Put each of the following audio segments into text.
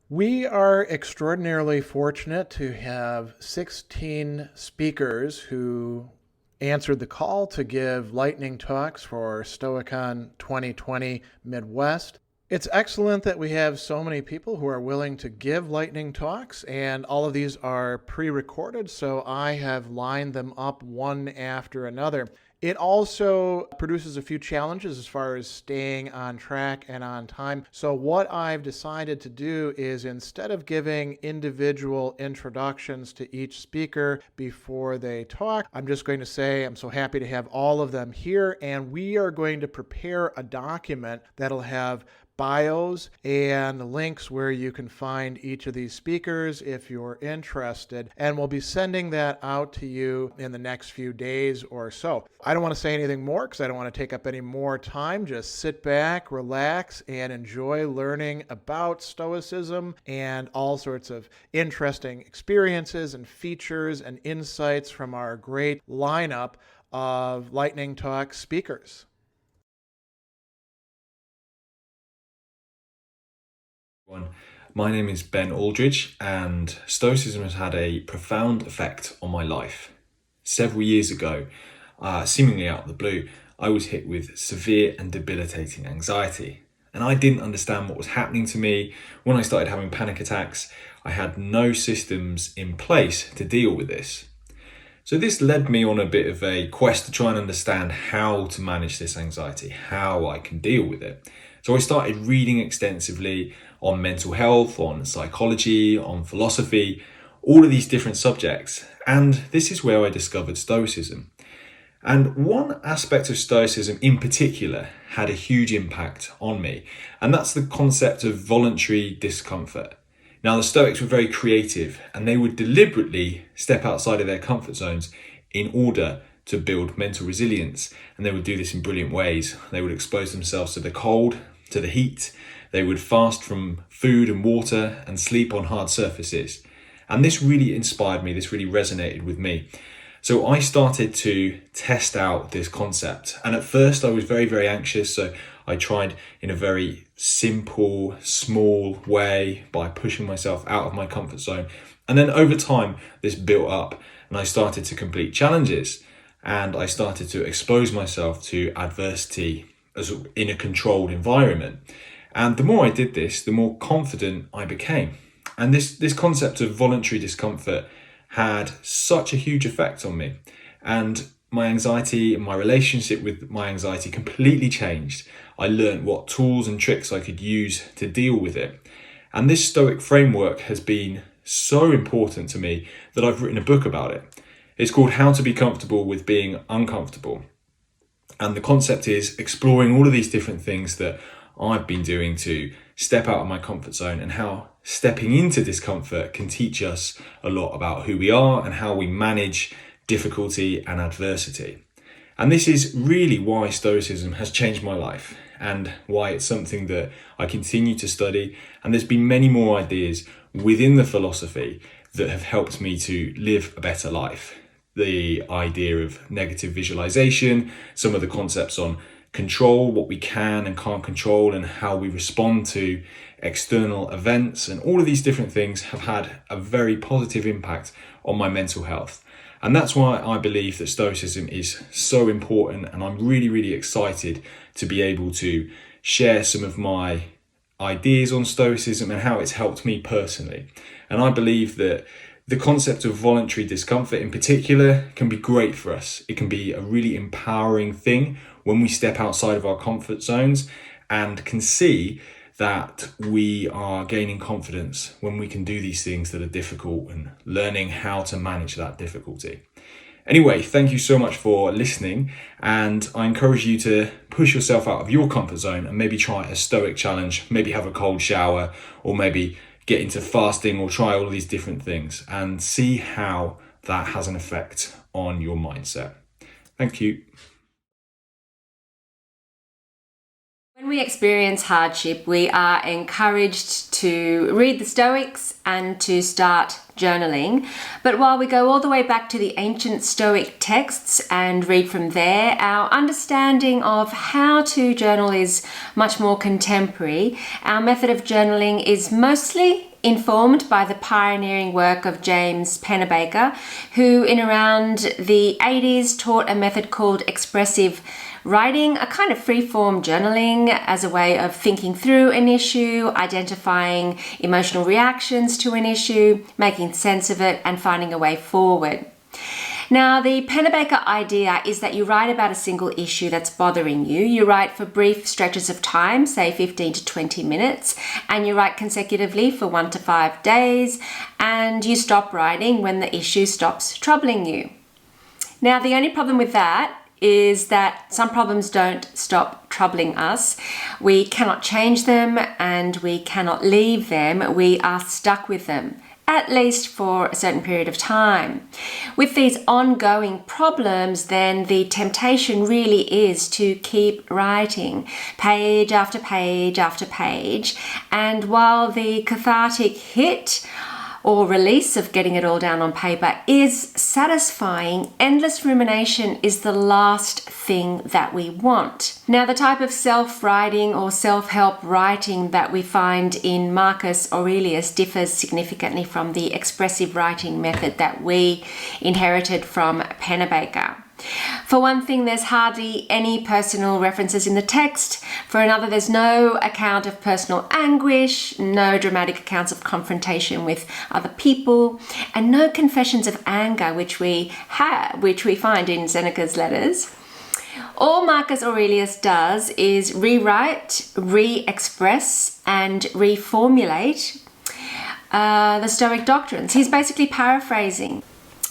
We are extraordinarily fortunate to have 16 speakers who answered the call to give lightning talks for Stoicon 2020 Midwest. It's excellent that we have so many people who are willing to give lightning talks, and all of these are pre-recorded, so I have lined them up one after another. It also produces a few challenges as far as staying on track and on time. So what I've decided to do is, instead of giving individual introductions to each speaker before they talk, I'm just going to say I'm so happy to have all of them here, and we are going to prepare a document that'll have bios and links where you can find each of these speakers if you're interested. And we'll be sending that out to you in the next few days or so. I don't want to say anything more because I don't want to take up any more time. Just sit back, relax, and enjoy learning about Stoicism and all sorts of interesting experiences and features and insights from our great lineup of Lightning Talk speakers. My name is Ben Aldridge, and Stoicism has had a profound effect on my life. Several years ago, seemingly out of the blue, I was hit with severe and debilitating anxiety, and I didn't understand what was happening to me. When I started having panic attacks, I had no systems in place to deal with this. So this led me on a bit of a quest to try and understand how to manage this anxiety, how I can deal with it. So I started reading extensively on mental health, on psychology, on philosophy, all of these different subjects. And this is where I discovered Stoicism. And one aspect of Stoicism in particular had a huge impact on me, and that's the concept of voluntary discomfort. Now, the Stoics were very creative, and they would deliberately step outside of their comfort zones in order to build mental resilience. And they would do this in brilliant ways. They would expose themselves to the cold, to the heat. They would fast from food and water and sleep on hard surfaces. And this really inspired me. This really resonated with me. So I started to test out this concept. And at first I was very, very anxious. So I tried in a very simple, small way by pushing myself out of my comfort zone. And then over time, this built up and I started to complete challenges and I started to expose myself to adversity as in a controlled environment. And the more I did this, the more confident I became. And this concept of voluntary discomfort had such a huge effect on me. And my anxiety and my relationship with my anxiety completely changed. I learned what tools and tricks I could use to deal with it. And this Stoic framework has been so important to me that I've written a book about it. It's called How to Be Comfortable with Being Uncomfortable. And the concept is exploring all of these different things that I've been doing to step out of my comfort zone and how stepping into discomfort can teach us a lot about who we are and how we manage difficulty and adversity. And this is really why Stoicism has changed my life and why it's something that I continue to study. And there's been many more ideas within the philosophy that have helped me to live a better life. The idea of negative visualization, some of the concepts on control, what we can and can't control, and how we respond to external events, and all of these different things have had a very positive impact on my mental health. And that's why I believe that Stoicism is so important, and I'm really, really excited to be able to share some of my ideas on Stoicism and how it's helped me personally. And I believe that the concept of voluntary discomfort in particular can be great for us. It can be a really empowering thing when we step outside of our comfort zones and can see that we are gaining confidence when we can do these things that are difficult and learning how to manage that difficulty. Anyway, thank you so much for listening, and I encourage you to push yourself out of your comfort zone and maybe try a Stoic challenge, maybe have a cold shower, or maybe get into fasting or try all of these different things and see how that has an effect on your mindset. Thank you. When we experience hardship, we are encouraged to read the Stoics and to start journaling. But while we go all the way back to the ancient Stoic texts and read from there, our understanding of how to journal is much more contemporary. Our method of journaling is mostly informed by the pioneering work of James Pennebaker, who in around the 80s taught a method called expressive writing, a kind of free-form journaling as a way of thinking through an issue, identifying emotional reactions to an issue, making sense of it, and finding a way forward. Now, the Pennebaker idea is that you write about a single issue that's bothering you. You write for brief stretches of time, say 15 to 20 minutes, and you write consecutively for 1 to 5 days, and you stop writing when the issue stops troubling you. Now, the only problem with that is that some problems don't stop troubling us. We cannot change them and we cannot leave them. We are stuck with them, at least for a certain period of time. With these ongoing problems, then the temptation really is to keep writing page after page after page. And while the cathartic hit or release of getting it all down on paper is satisfying, endless rumination is the last thing that we want. Now, the type of self-writing or self-help writing that we find in Marcus Aurelius differs significantly from the expressive writing method that we inherited from Pennebaker. For one thing, there's hardly any personal references in the text. For another, there's no account of personal anguish, no dramatic accounts of confrontation with other people, and no confessions of anger, which we find in Seneca's letters. All Marcus Aurelius does is rewrite, re-express, and reformulate the Stoic doctrines. He's basically paraphrasing.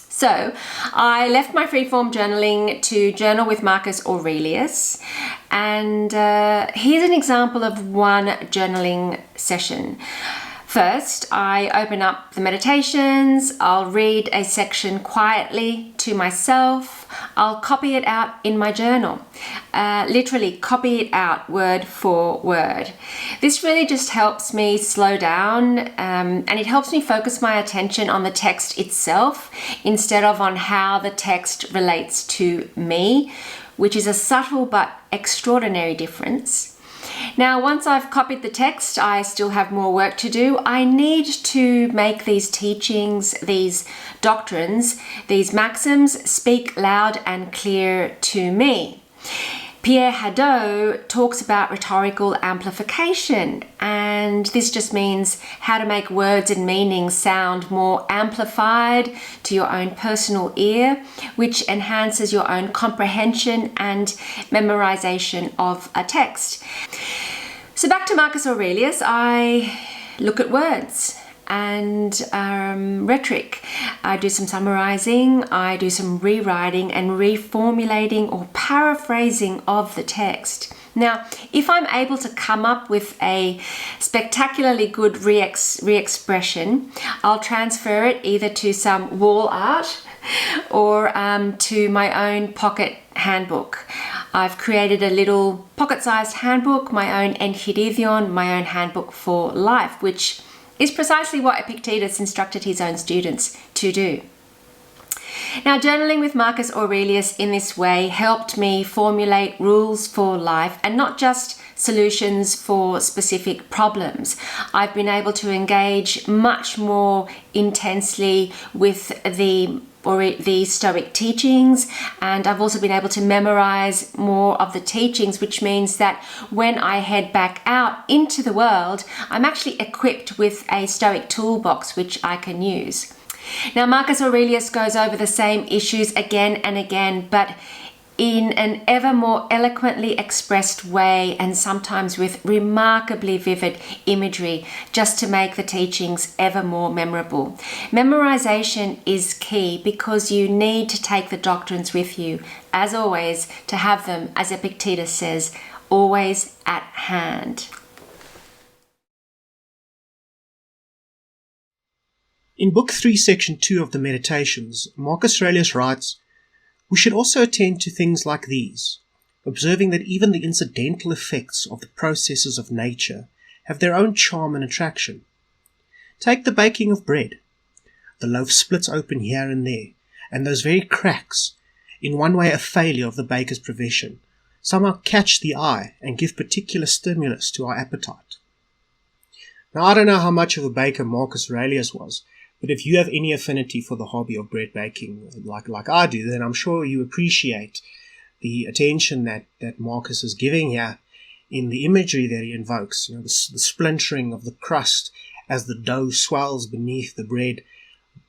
So I left my freeform journaling to journal with Marcus Aurelius, and here's an example of one journaling session. First, I open up the meditations, I'll read a section quietly to myself, I'll copy it out in my journal, literally copy it out word for word. This really just helps me slow down and it helps me focus my attention on the text itself instead of on how the text relates to me, which is a subtle but extraordinary difference. Now, once I've copied the text, I still have more work to do. I need to make these teachings, these doctrines, these maxims speak loud and clear to me. Pierre Hadot talks about rhetorical amplification, and this just means how to make words and meanings sound more amplified to your own personal ear, which enhances your own comprehension and memorization of a text. So back to Marcus Aurelius, I look at words and rhetoric. I do some summarizing, I do some rewriting and reformulating or paraphrasing of the text. Now, if I'm able to come up with a spectacularly good re-expression, I'll transfer it either to some wall art or to my own pocket handbook. I've created a little pocket-sized handbook, my own Enchiridion, my own handbook for life, which is precisely what Epictetus instructed his own students to do. Now, journaling with Marcus Aurelius in this way helped me formulate rules for life and not just solutions for specific problems. I've been able to engage much more intensely with the Stoic teachings, and I've also been able to memorize more of the teachings, which means that when I head back out into the world, I'm actually equipped with a Stoic toolbox which I can use. Now, Marcus Aurelius goes over the same issues again and again, but in an ever more eloquently expressed way, and sometimes with remarkably vivid imagery, just to make the teachings ever more memorable. Memorization is key because you need to take the doctrines with you, as always, to have them, as Epictetus says, always at hand. In Book 3, Section 2 of the Meditations, Marcus Aurelius writes, "We should also attend to things like these, observing that even the incidental effects of the processes of nature have their own charm and attraction. Take the baking of bread. The loaf splits open here and there, and those very cracks, in one way a failure of the baker's profession, somehow catch the eye and give particular stimulus to our appetite. Now, I don't know how much of a baker Marcus Aurelius was, but if you have any affinity for the hobby of bread baking, like I do, then I'm sure you appreciate the attention that Marcus is giving here in the imagery that he invokes. The splintering of the crust as the dough swells beneath the bread,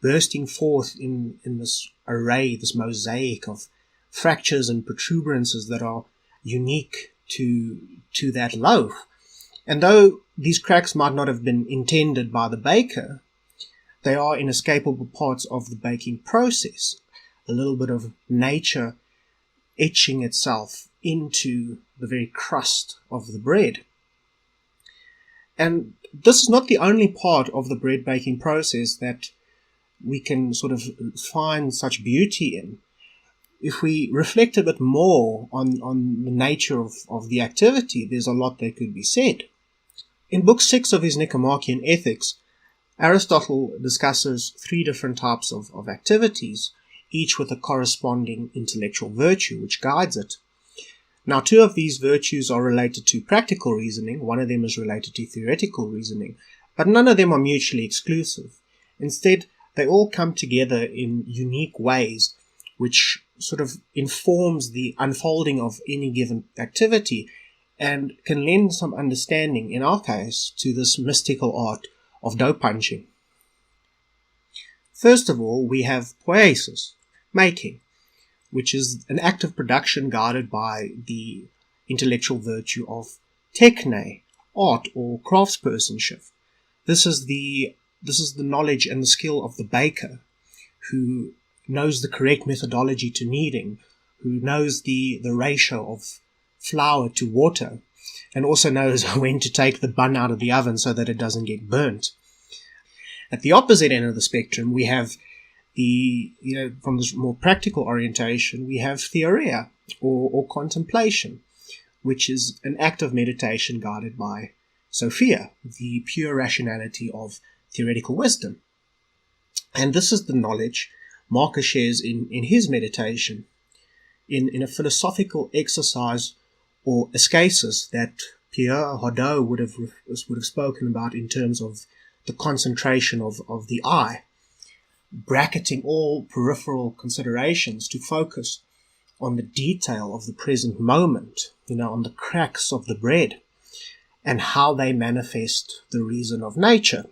bursting forth in this array, this mosaic of fractures and protuberances that are unique to that loaf. And though these cracks might not have been intended by the baker, they are inescapable parts of the baking process. A little bit of nature etching itself into the very crust of the bread. And this is not the only part of the bread baking process that we can sort of find such beauty in. If we reflect a bit more on the nature of the activity, there's a lot that could be said. In Book 6 of his Nicomachean Ethics, Aristotle discusses 3 different types of activities, each with a corresponding intellectual virtue which guides it. Now, 2 of these virtues are related to practical reasoning, one of them is related to theoretical reasoning, but none of them are mutually exclusive. Instead, they all come together in unique ways which sort of informs the unfolding of any given activity and can lend some understanding, in our case, to this mystical art of dough punching. First of all, we have poiesis, making, which is an act of production guided by the intellectual virtue of techne, art or craftspersonship. This is the knowledge and the skill of the baker, who knows the correct methodology to kneading, who knows the ratio of flour to water, and also knows when to take the bun out of the oven so that it doesn't get burnt. At the opposite end of the spectrum, we have from this more practical orientation, we have theoria, or contemplation, which is an act of meditation guided by Sophia, the pure rationality of theoretical wisdom. And this is the knowledge Marcus shares in his meditation, in a philosophical exercise or ascesis that Pierre Hadot would have spoken about in terms of the concentration of the eye, bracketing all peripheral considerations to focus on the detail of the present moment, on the cracks of the bread and how they manifest the reason of nature.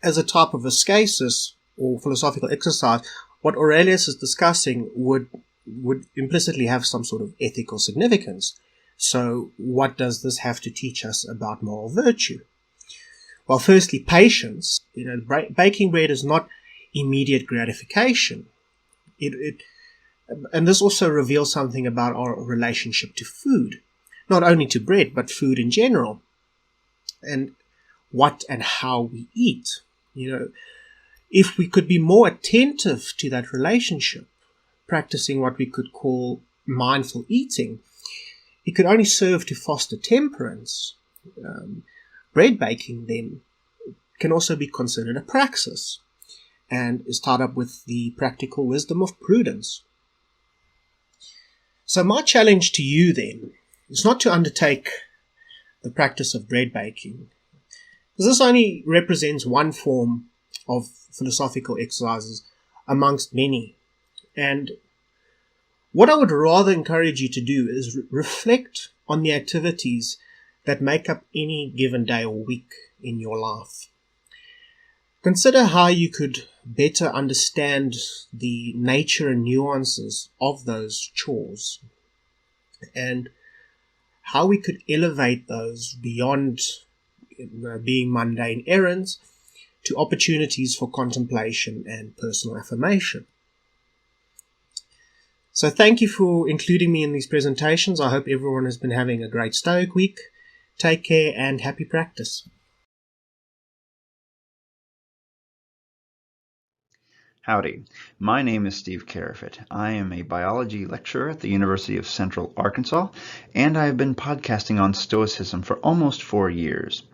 As a type of ascesis or philosophical exercise, what Aurelius is discussing would implicitly have some sort of ethical significance. So what does this have to teach us about moral virtue? Well, firstly, patience. Baking bread is not immediate gratification. And this also reveals something about our relationship to food, not only to bread, but food in general, and what and how we eat. If we could be more attentive to that relationship, practicing what we could call mindful eating, it could only serve to foster temperance. Bread baking, then, can also be considered a praxis and is tied up with the practical wisdom of prudence. So my challenge to you, then, is not to undertake the practice of bread baking, because this only represents one form of philosophical exercises amongst many. And what I would rather encourage you to do is reflect on the activities that make up any given day or week in your life. Consider how you could better understand the nature and nuances of those chores, and how we could elevate those beyond being mundane errands to opportunities for contemplation and personal affirmation. So thank you for including me in these presentations. I hope everyone has been having a great Stoic week. Take care and happy practice. Howdy, my name is Steve Karafit. I am a biology lecturer at the University of Central Arkansas, and I have been podcasting on Stoicism for almost 4 years.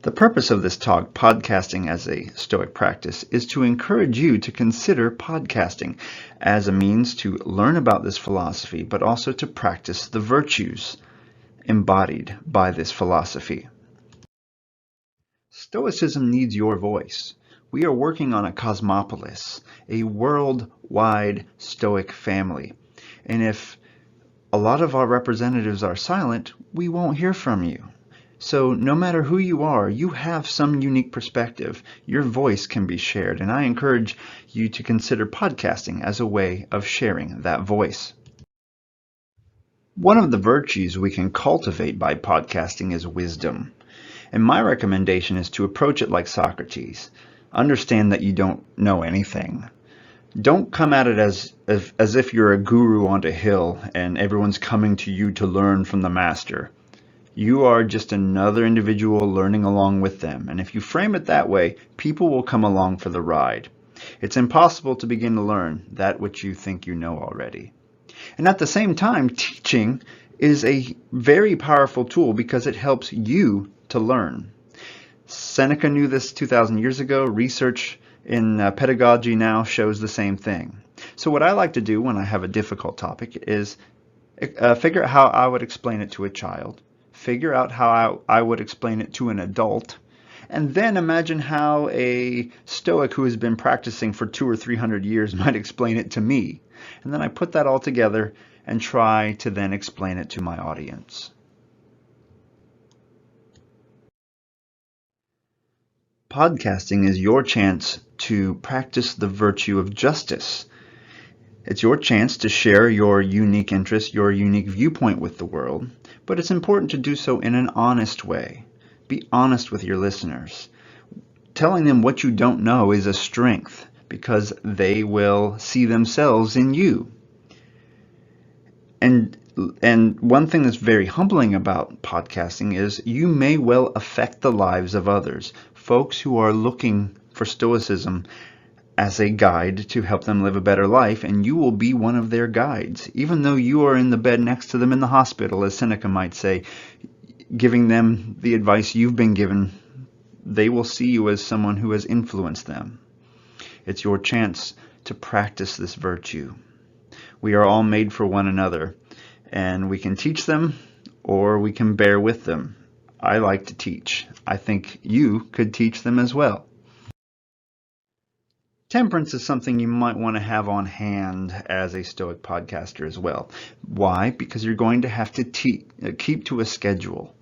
The purpose of this talk, Podcasting as a Stoic Practice, is to encourage you to consider podcasting as a means to learn about this philosophy, but also to practice the virtues. embodied by this philosophy. Stoicism needs your voice. We are working on a cosmopolis, a worldwide Stoic family. And if a lot of our representatives are silent, we won't hear from you. So no matter who you are, you have some unique perspective. Your voice can be shared, and I encourage you to consider podcasting as a way of sharing that voice. One of the virtues we can cultivate by podcasting is wisdom. And my recommendation is to approach it like Socrates. Understand that you don't know anything. Don't come at it as if you're a guru on a hill and everyone's coming to you to learn from the master. You are just another individual learning along with them. And if you frame it that way, people will come along for the ride. It's impossible to begin to learn that which you think you know already. And at the same time, teaching is a very powerful tool because it helps you to learn. Seneca knew this 2,000 years ago. Research in pedagogy now shows the same thing. So what I like to do when I have a difficult topic is figure out how I would explain it to a child, figure out how I would explain it to an adult, and then imagine how a Stoic who has been practicing for 200 or 300 years might explain it to me. And then I put that all together and try to then explain it to my audience. Podcasting is your chance to practice the virtue of justice. It's your chance to share your unique interest, your unique viewpoint with the world, but it's important to do so in an honest way. Be honest with your listeners. Telling them what you don't know is a strength because they will see themselves in you. And one thing that's very humbling about podcasting is you may well affect the lives of others. Folks who are looking for Stoicism as a guide to help them live a better life, and you will be one of their guides. Even though you are in the bed next to them in the hospital, as Seneca might say, giving them the advice you've been given, they will see you as someone who has influenced them. It's your chance to practice this virtue. We are all made for one another, and we can teach them or we can bear with them. I like to teach. I think you could teach them as well. Temperance is something you might want to have on hand as a Stoic podcaster as well. Why? Because you're going to have to keep to a schedule.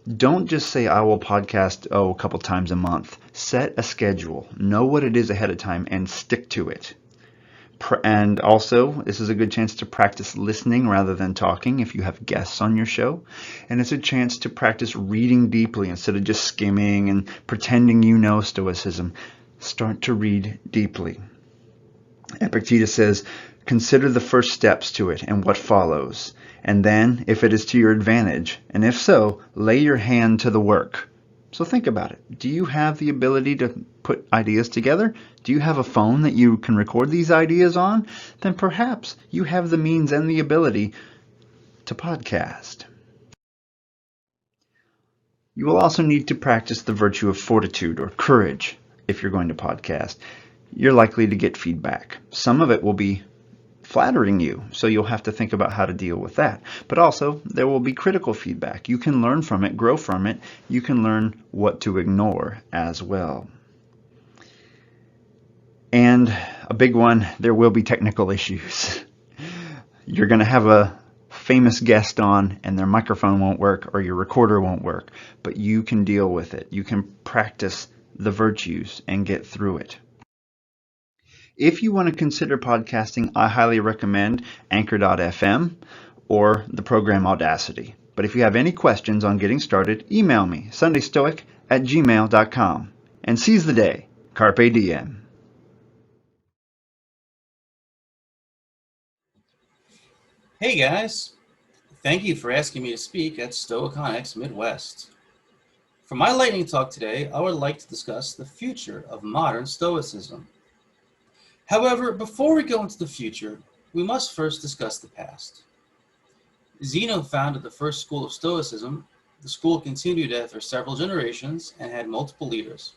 Don't just say, I will podcast a couple times a month. Set a schedule. Know what it is ahead of time and stick to it. And also, this is a good chance to practice listening rather than talking if you have guests on your show. And it's a chance to practice reading deeply instead of just skimming and pretending you know Stoicism. Start to read deeply. Epictetus says, consider the first steps to it and what follows. And then, if it is to your advantage, and if so, lay your hand to the work. So think about it. Do you have the ability to put ideas together? Do you have a phone that you can record these ideas on? Then perhaps you have the means and the ability to podcast. You will also need to practice the virtue of fortitude or courage if you're going to podcast. You're likely to get feedback. Some of it will be flattering you, so you'll have to think about how to deal with that. But also, there will be critical feedback. You can learn from it, grow from it. You can learn what to ignore as well. And a big one, there will be technical issues. You're going to have a famous guest on and their microphone won't work or your recorder won't work, but you can deal with it. You can practice the virtues and get through it. If you want to consider podcasting, I highly recommend Anchor.fm or the program Audacity. But if you have any questions on getting started, email me, sundaystoic@gmail.com. And seize the day. Carpe diem. Hey guys, thank you for asking me to speak at Stoicon-X Midwest. For my lightning talk today, I would like to discuss the future of modern Stoicism. However, before we go into the future, we must first discuss the past. Zeno founded the first school of Stoicism. The school continued after several generations and had multiple leaders.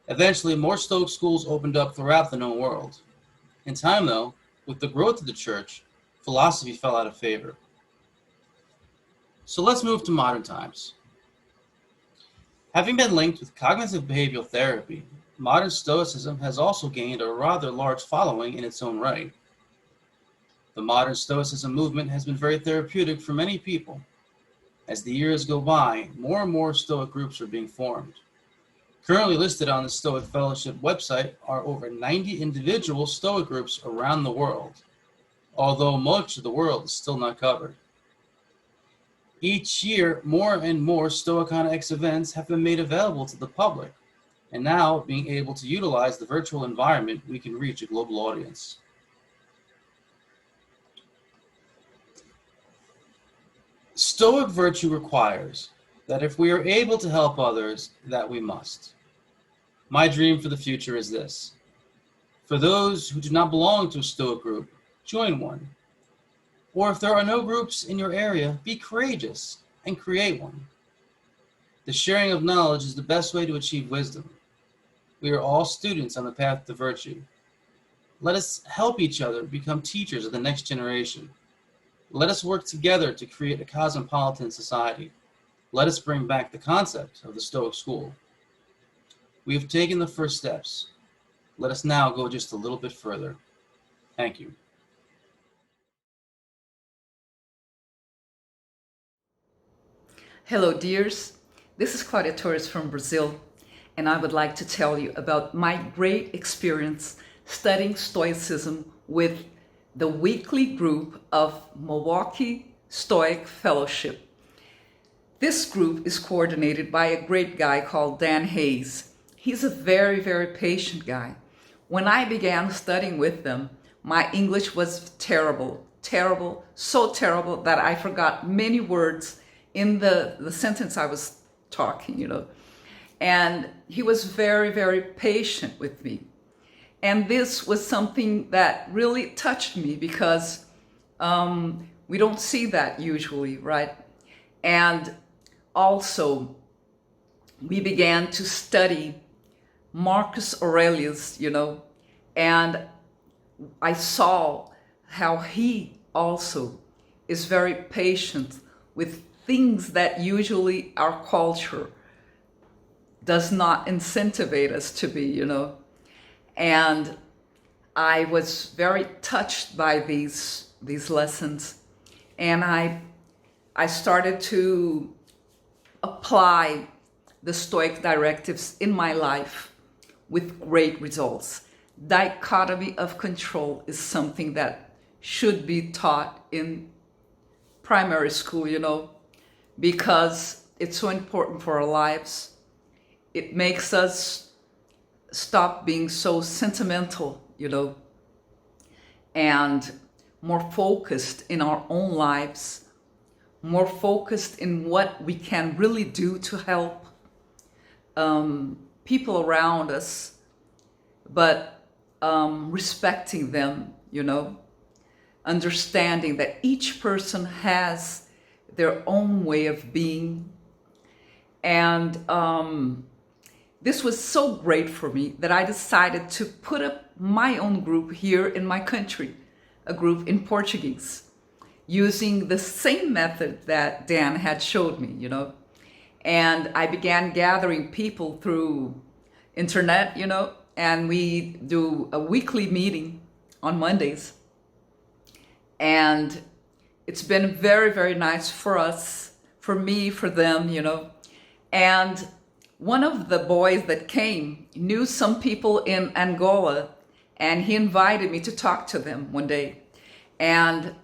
Eventually, more Stoic schools opened up throughout the known world. In time, though, with the growth of the church, philosophy fell out of favor. So let's move to modern times. Having been linked with cognitive behavioral therapy, modern Stoicism has also gained a rather large following in its own right. The modern Stoicism movement has been very therapeutic for many people. As the years go by, more and more Stoic groups are being formed. Currently listed on the Stoic Fellowship website are over 90 individual Stoic groups around the world, although much of the world is still not covered. Each year, more and more Stoicon-X events have been made available to the public, and now, being able to utilize the virtual environment, we can reach a global audience. Stoic virtue requires that if we are able to help others, that we must. My dream for the future is this. For those who do not belong to a Stoic group, join one. Or if there are no groups in your area, be courageous and create one. The sharing of knowledge is the best way to achieve wisdom. We are all students on the path to virtue. Let us help each other become teachers of the next generation. Let us work together to create a cosmopolitan society. Let us bring back the concept of the Stoic school. We have taken the first steps. Let us now go just a little bit further. Thank you. Hello, dears. This is Claudia Torres from Brazil, and I would like to tell you about my great experience studying Stoicism with the weekly group of Milwaukee Stoic Fellowship. This group is coordinated by a great guy called Deshaies. He's a very, very patient guy. When I began studying with them, my English was terrible, so terrible that I forgot many words in the sentence I was talking, And he was very, very patient with me. And this was something that really touched me because we don't see that usually, right? And also, we began to study Marcus Aurelius, and I saw how he also is very patient with things that usually our culture does not incentivize us to be, And I was very touched by these lessons, and I started to apply the Stoic directives in my life with great results. Dichotomy of control is something that should be taught in primary school, because it's so important for our lives. It makes us stop being so sentimental, and more focused in our own lives, more focused in what we can really do to help people around us, but respecting them, understanding that each person has their own way of being. And this was so great for me that I decided to put up my own group here in my country, a group in Portuguese, using the same method that Dan had showed me, And I began gathering people through internet, and we do a weekly meeting on Mondays. And it's been very, very nice for us, for me, for them, And one of the boys that came knew some people in Angola, and he invited me to talk to them one day. And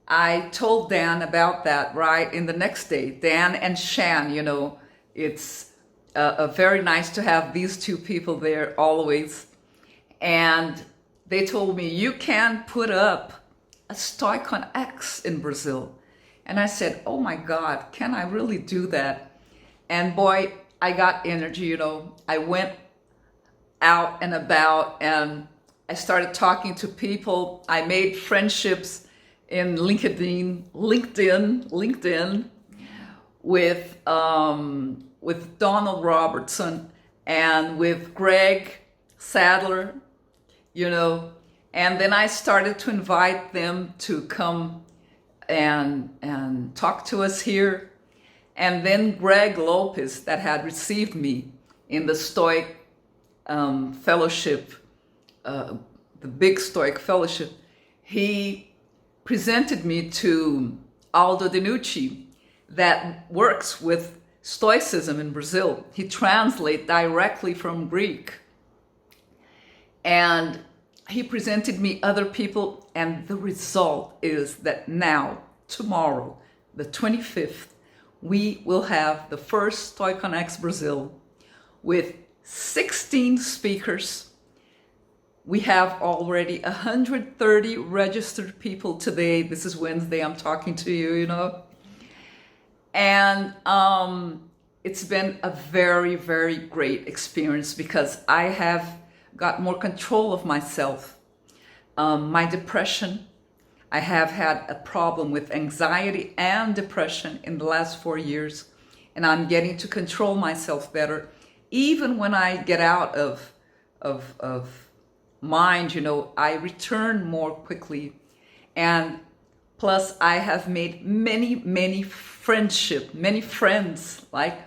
I told Dan about that right in the next day. Dan and Shan, it's very nice to have these two people there always. And they told me, you can put up a Stoicon-X in Brazil. And I said, oh my God, can I really do that? And boy, I got energy, I went out and about and I started talking to people. I made friendships in LinkedIn with Donald Robertson and with Greg Sadler, and then I started to invite them to come and talk to us here And then Greg Lopez, that had received me in the Stoic fellowship, the big Stoic fellowship, he presented me to Aldo Denucci, that works with Stoicism in Brazil. He translates directly from Greek. And he presented me other people, and the result is that now, tomorrow, the 25th, we will have the first Stoicon-X Brazil with 16 speakers. We have already 130 registered people today. This is Wednesday, I'm talking to you, you know. And it's been a very, very great experience because I have got more control of myself. My depression, I have had a problem with anxiety and depression in the last 4 years, and I'm getting to control myself better. Even when I get out of mind, you know, I return more quickly. And plus I have made many friends, like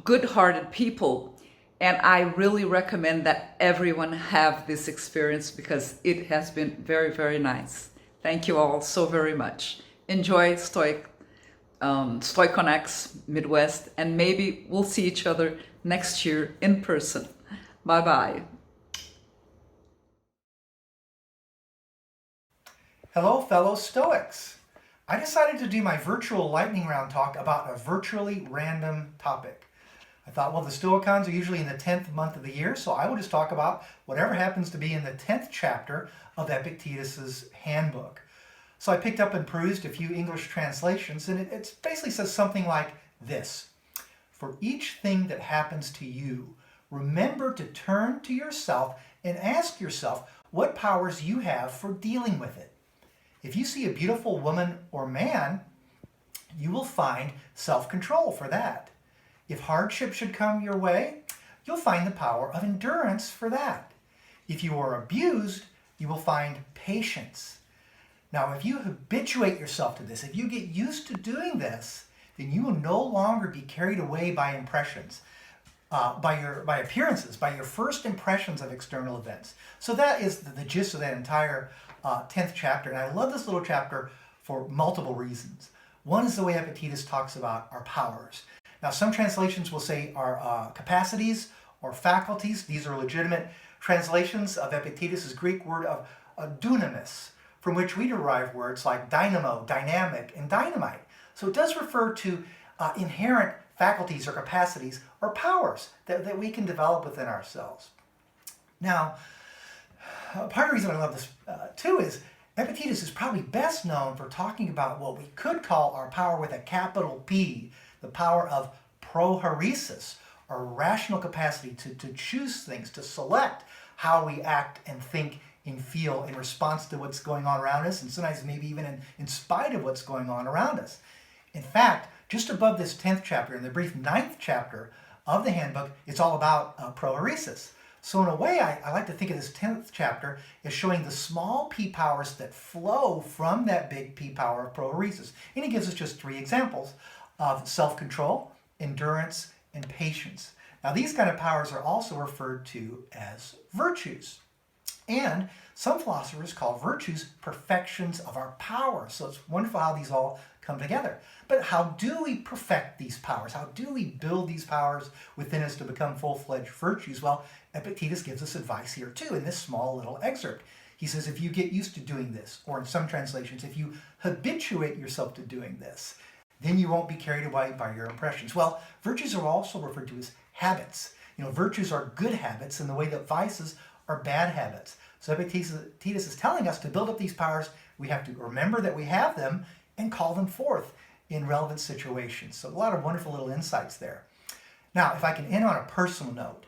good-hearted people. And I really recommend that everyone have this experience because it has been very, very nice. Thank you all so very much. Enjoy Stoicon-X Midwest, and maybe we'll see each other next year in person. Bye-bye. Hello, fellow Stoics. I decided to do my virtual lightning round talk about a virtually random topic. I thought, well, the Stoicons are usually in the 10th month of the year, so I will just talk about whatever happens to be in the 10th chapter of Epictetus's handbook. So I picked up and perused a few English translations, and it basically says something like this. For each thing that happens to you, remember to turn to yourself and ask yourself what powers you have for dealing with it. If you see a beautiful woman or man, you will find self-control for that. If hardship should come your way, you'll find the power of endurance for that. If you are abused, you will find patience. Now, if you habituate yourself to this, if you get used to doing this, then you will no longer be carried away by impressions, by appearances, by your first impressions of external events. So that is the gist of that entire 10th chapter. And I love this little chapter for multiple reasons. One is the way Epictetus talks about our powers. Now, some translations will say our capacities or faculties. These are legitimate translations of Epictetus' Greek word of dunamis, from which we derive words like dynamo, dynamic, and dynamite. So it does refer to inherent faculties or capacities or powers that we can develop within ourselves. Now, part of the reason I love this too is Epictetus is probably best known for talking about what we could call our power with a capital P, the power of prohoresis, or rational capacity to choose things, to select how we act and think and feel in response to what's going on around us, and sometimes maybe even in spite of what's going on around us. In fact, just above this 10th chapter, in the brief 9th chapter of the handbook, it's all about prohoresis. So in a way, I like to think of this 10th chapter as showing the small p powers that flow from that big p power of prohoresis. And he gives us just 3 examples of self-control, endurance, and patience. Now, these kind of powers are also referred to as virtues. And some philosophers call virtues perfections of our power. So it's wonderful how these all come together. But how do we perfect these powers? How do we build these powers within us to become full-fledged virtues? Well, Epictetus gives us advice here too in this small little excerpt. He says if you get used to doing this, or in some translations, if you habituate yourself to doing this, then you won't be carried away by your impressions. Well, virtues are also referred to as habits. You know, virtues are good habits in the way that vices are bad habits. So Epictetus is telling us to build up these powers, we have to remember that we have them and call them forth in relevant situations. So a lot of wonderful little insights there. Now, if I can end on a personal note,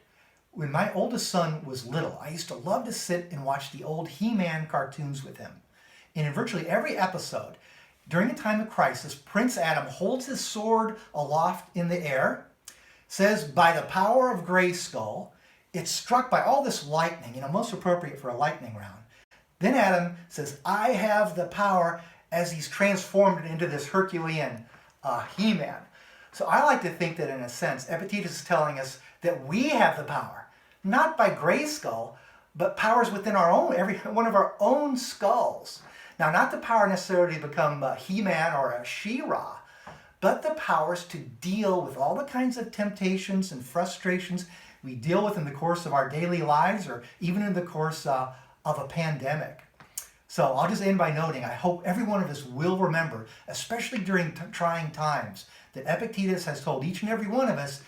when my oldest son was little, I used to love to sit and watch the old He-Man cartoons with him. And in virtually every episode, during a time of crisis, Prince Adam holds his sword aloft in the air, says, by the power of Grayskull, it's struck by all this lightning, you know, most appropriate for a lightning round. Then Adam says, I have the power, as he's transformed into this Herculean He-Man. So I like to think that in a sense, Epictetus is telling us that we have the power, not by Grayskull, but powers within our own, every one of our own skulls. Now, not the power necessarily to become a He-Man or a She-Ra, but the powers to deal with all the kinds of temptations and frustrations we deal with in the course of our daily lives, or even in the course of a pandemic. So I'll just end by noting, I hope every one of us will remember, especially during trying times, that Epictetus has told each and every one of us,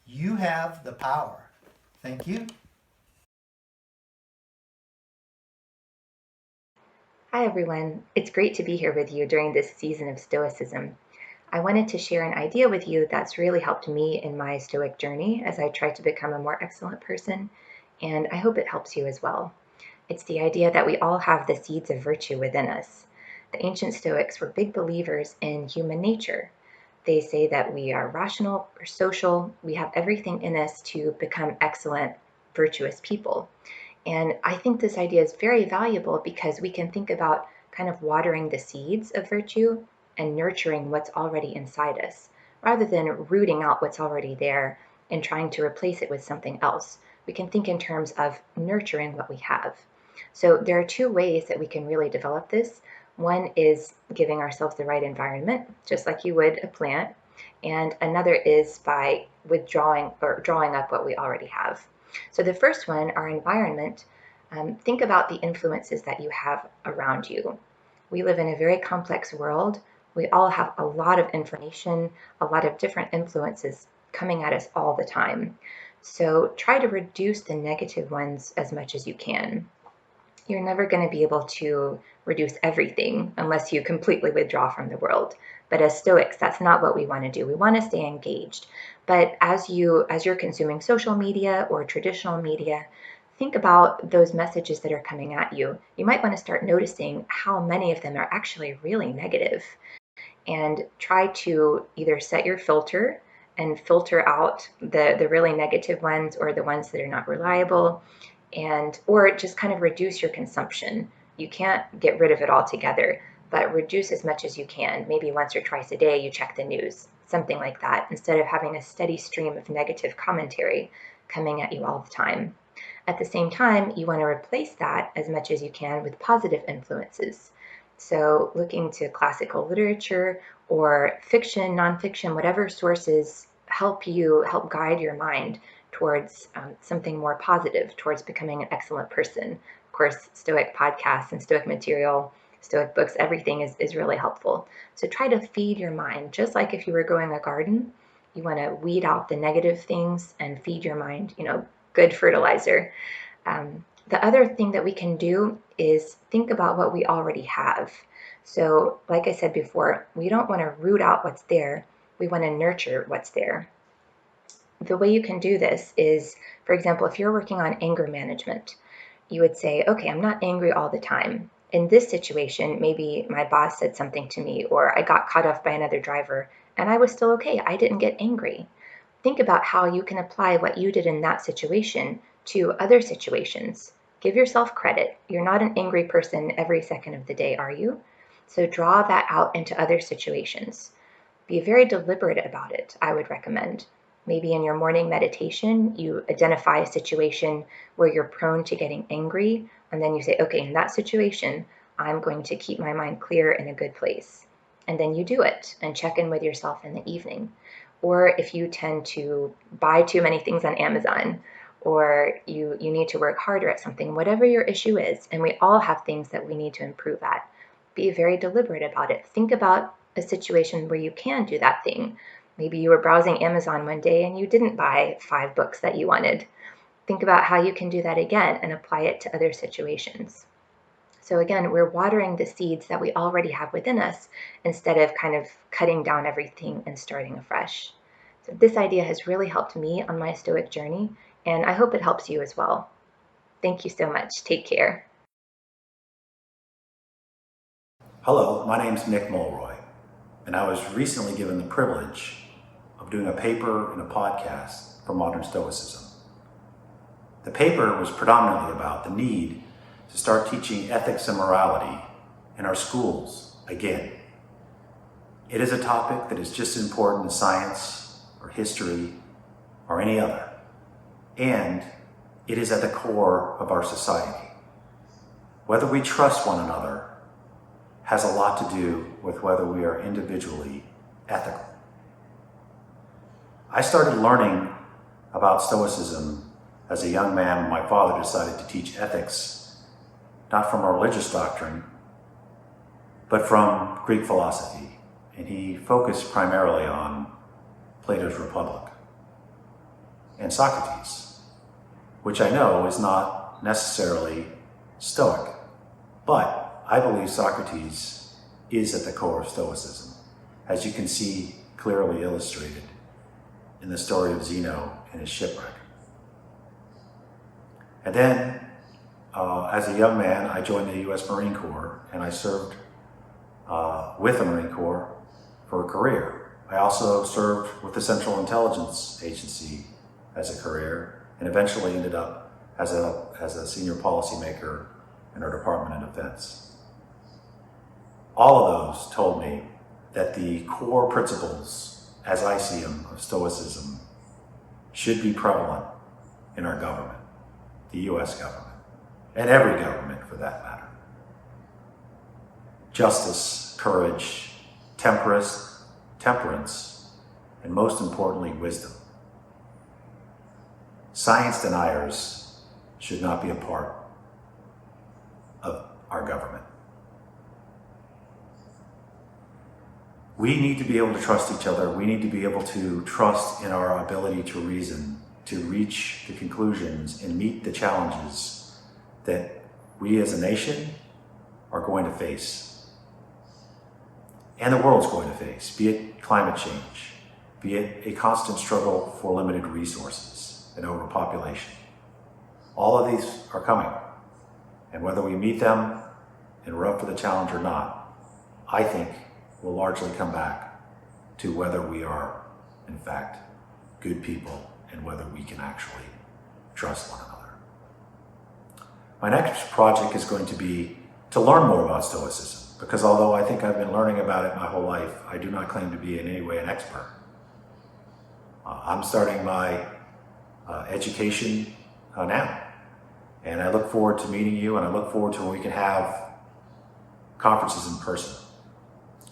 you have the power. Thank you. Hi everyone, it's great to be here with you during this season of Stoicism. I wanted to share an idea with you that's really helped me in my Stoic journey as I try to become a more excellent person, and I hope it helps you as well. It's the idea that we all have the seeds of virtue within us. The ancient Stoics were big believers in human nature. They say that we are rational or social, we have everything in us to become excellent, virtuous people. And I think this idea is very valuable because we can think about kind of watering the seeds of virtue and nurturing what's already inside us, rather than rooting out what's already there and trying to replace it with something else. We can think in terms of nurturing what we have. So there are two ways that we can really develop this. One is giving ourselves the right environment, just like you would a plant, and another is by withdrawing or drawing up what we already have. So the first one, our environment, think about the influences that you have around you. We live in a very complex world. We all have a lot of information, a lot of different influences coming at us all the time. So try to reduce the negative ones as much as you can. You're never going to be able to reduce everything unless you completely withdraw from the world. But as Stoics, that's not what we want to do. We want to stay engaged. But as you're consuming social media or traditional media, think about those messages that are coming at you. You might want to start noticing how many of them are actually really negative, and try to either set your filter and filter out the really negative ones or the ones that are not reliable, or just kind of reduce your consumption. You can't get rid of it altogether, but reduce as much as you can. Maybe once or twice a day you check the news, something like that, instead of having a steady stream of negative commentary coming at you all the time. At the same time, you want to replace that as much as you can with positive influences. So looking to classical literature or fiction, nonfiction, whatever sources help guide your mind towards something more positive, towards becoming an excellent person. Of course, Stoic podcasts and Stoic material, Stoic books, everything is really helpful. So try to feed your mind, just like if you were growing a garden. You want to weed out the negative things and feed your mind, good fertilizer. The other thing that we can do is think about what we already have. So like I said before, we don't want to root out what's there. We want to nurture what's there. The way you can do this is, for example, if you're working on anger management, you would say, okay, I'm not angry all the time. In this situation, maybe my boss said something to me, or I got cut off by another driver, and I was still okay. I didn't get angry. Think about how you can apply what you did in that situation to other situations. Give yourself credit. You're not an angry person every second of the day, are you? So draw that out into other situations. Be very deliberate about it, I would recommend. Maybe in your morning meditation, you identify a situation where you're prone to getting angry, and then you say, okay, in that situation, I'm going to keep my mind clear in a good place. And then you do it and check in with yourself in the evening. Or if you tend to buy too many things on Amazon, or you need to work harder at something, whatever your issue is, and we all have things that we need to improve at, be very deliberate about it. Think about a situation where you can do that thing. Maybe you were browsing Amazon one day and you didn't buy 5 books that you wanted. Think about how you can do that again and apply it to other situations. So again, we're watering the seeds that we already have within us instead of kind of cutting down everything and starting afresh. So this idea has really helped me on my Stoic journey, and I hope it helps you as well. Thank you so much. Take care. Hello, my name is Mick Mulroy, and I was recently given the privilege of doing a paper and a podcast for modern Stoicism. The paper was predominantly about the need to start teaching ethics and morality in our schools again. It is a topic that is just as important as science or history or any other. And it is at the core of our society. Whether we trust one another has a lot to do with whether we are individually ethical. I started learning about Stoicism as a young man when my father decided to teach ethics, not from a religious doctrine, but from Greek philosophy. And he focused primarily on Plato's Republic and Socrates, which I know is not necessarily Stoic, but I believe Socrates is at the core of Stoicism, as you can see clearly illustrated in the story of Zeno and his shipwreck. And then, as a young man, I joined the U.S. Marine Corps, and I served with the Marine Corps for a career. I also served with the Central Intelligence Agency as a career, and eventually ended up as a senior policymaker in our Department of Defense. All of those told me that the core principles, as I see them, of Stoicism should be prevalent in our government, the U.S. government, and every government for that matter. Justice, courage, temperance, and most importantly, wisdom. Science deniers should not be a part of our government. We need to be able to trust each other. We need to be able to trust in our ability to reason, to reach the conclusions and meet the challenges that we as a nation are going to face. And the world's going to face, be it climate change, be it a constant struggle for limited resources and overpopulation. All of these are coming. And whether we meet them and we're up for the challenge or not, I think will largely come back to whether we are, in fact, good people and whether we can actually trust one another. My next project is going to be to learn more about Stoicism, because although I think I've been learning about it my whole life, I do not claim to be in any way an expert. I'm starting my education now, and I look forward to meeting you, and I look forward to when we can have conferences in person.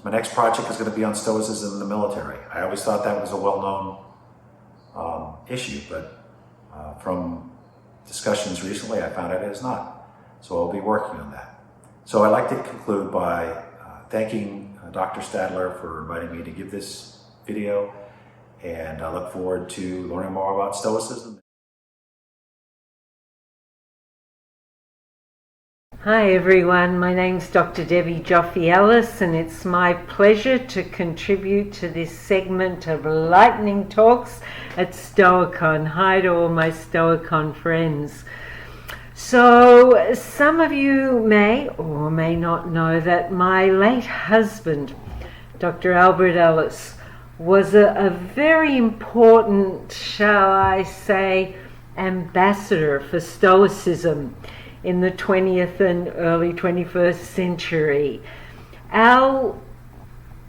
My next project is going to be on Stoicism in the military. I always thought that was a well-known issue, but from discussions recently, I found out it is not. So I'll be working on that. So I'd like to conclude by thanking Dr. Stadler for inviting me to give this video, and I look forward to learning more about Stoicism. Hi everyone, my name's Dr. Debbie Joffe-Ellis, and it's my pleasure to contribute to this segment of lightning talks at Stoicon. Hi to all my Stoicon friends. So some of you may or may not know that my late husband, Dr. Aldridge, was a very important, shall I say, ambassador for Stoicism in the 20th and early 21st century. Al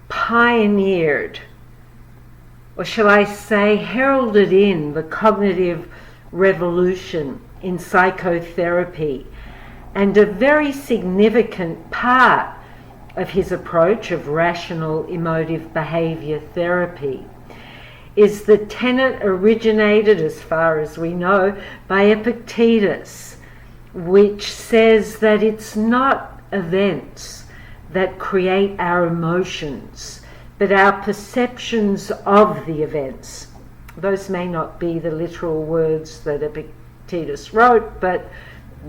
pioneered, or shall I say, heralded in the cognitive revolution in psychotherapy, and a very significant part of his approach of rational emotive behavior therapy is the tenet originated, as far as we know, by Epictetus, which says that it's not events that create our emotions, but our perceptions of the events. Those may not be the literal words that Epictetus wrote, but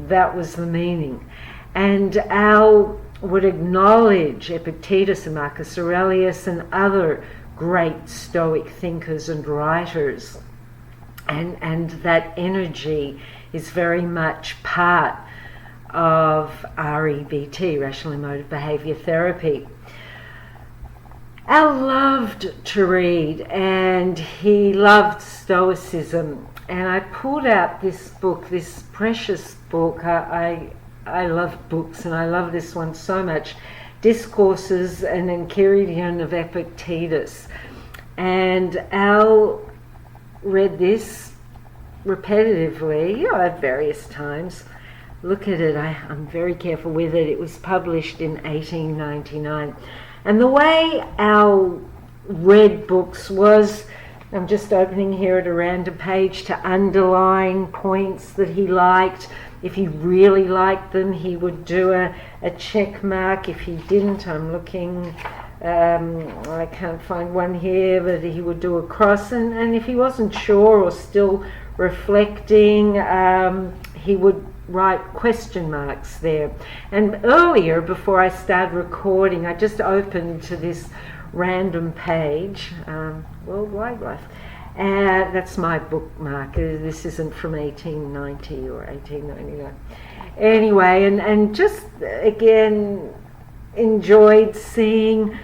that was the meaning. And Al would acknowledge Epictetus and Marcus Aurelius and other great Stoic thinkers and writers, and that energy is very much part of REBT, Rational Emotive Behavior Therapy. Al loved to read, and he loved Stoicism, and I pulled out this book, this precious book. I love books, and I love this one so much. Discourses and Enchiridion of Epictetus. And Al read this repetitively at various times. Look at it, I'm very careful with it. It was published in 1899. And the way Al read books was, I'm just opening here at a random page, to underline points that he liked. If he really liked them, he would do a check mark. If he didn't, I'm looking, I can't find one here, but he would do a cross. And if he wasn't sure or still reflecting, he would write question marks there. And earlier, before I started recording, I just opened to this random page, World Wildlife. That's my bookmark. This isn't from 1890 or 1899. Anyway, and just again enjoyed seeing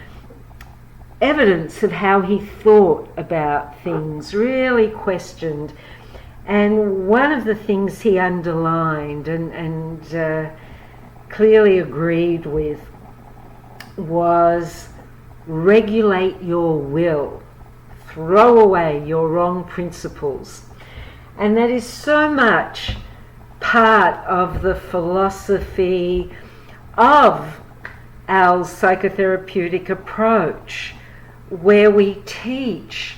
evidence of how he thought about things, really questioned. And one of the things he underlined and clearly agreed with was regulate your will, throw away your wrong principles. And that is so much part of the philosophy of our psychotherapeutic approach, where we teach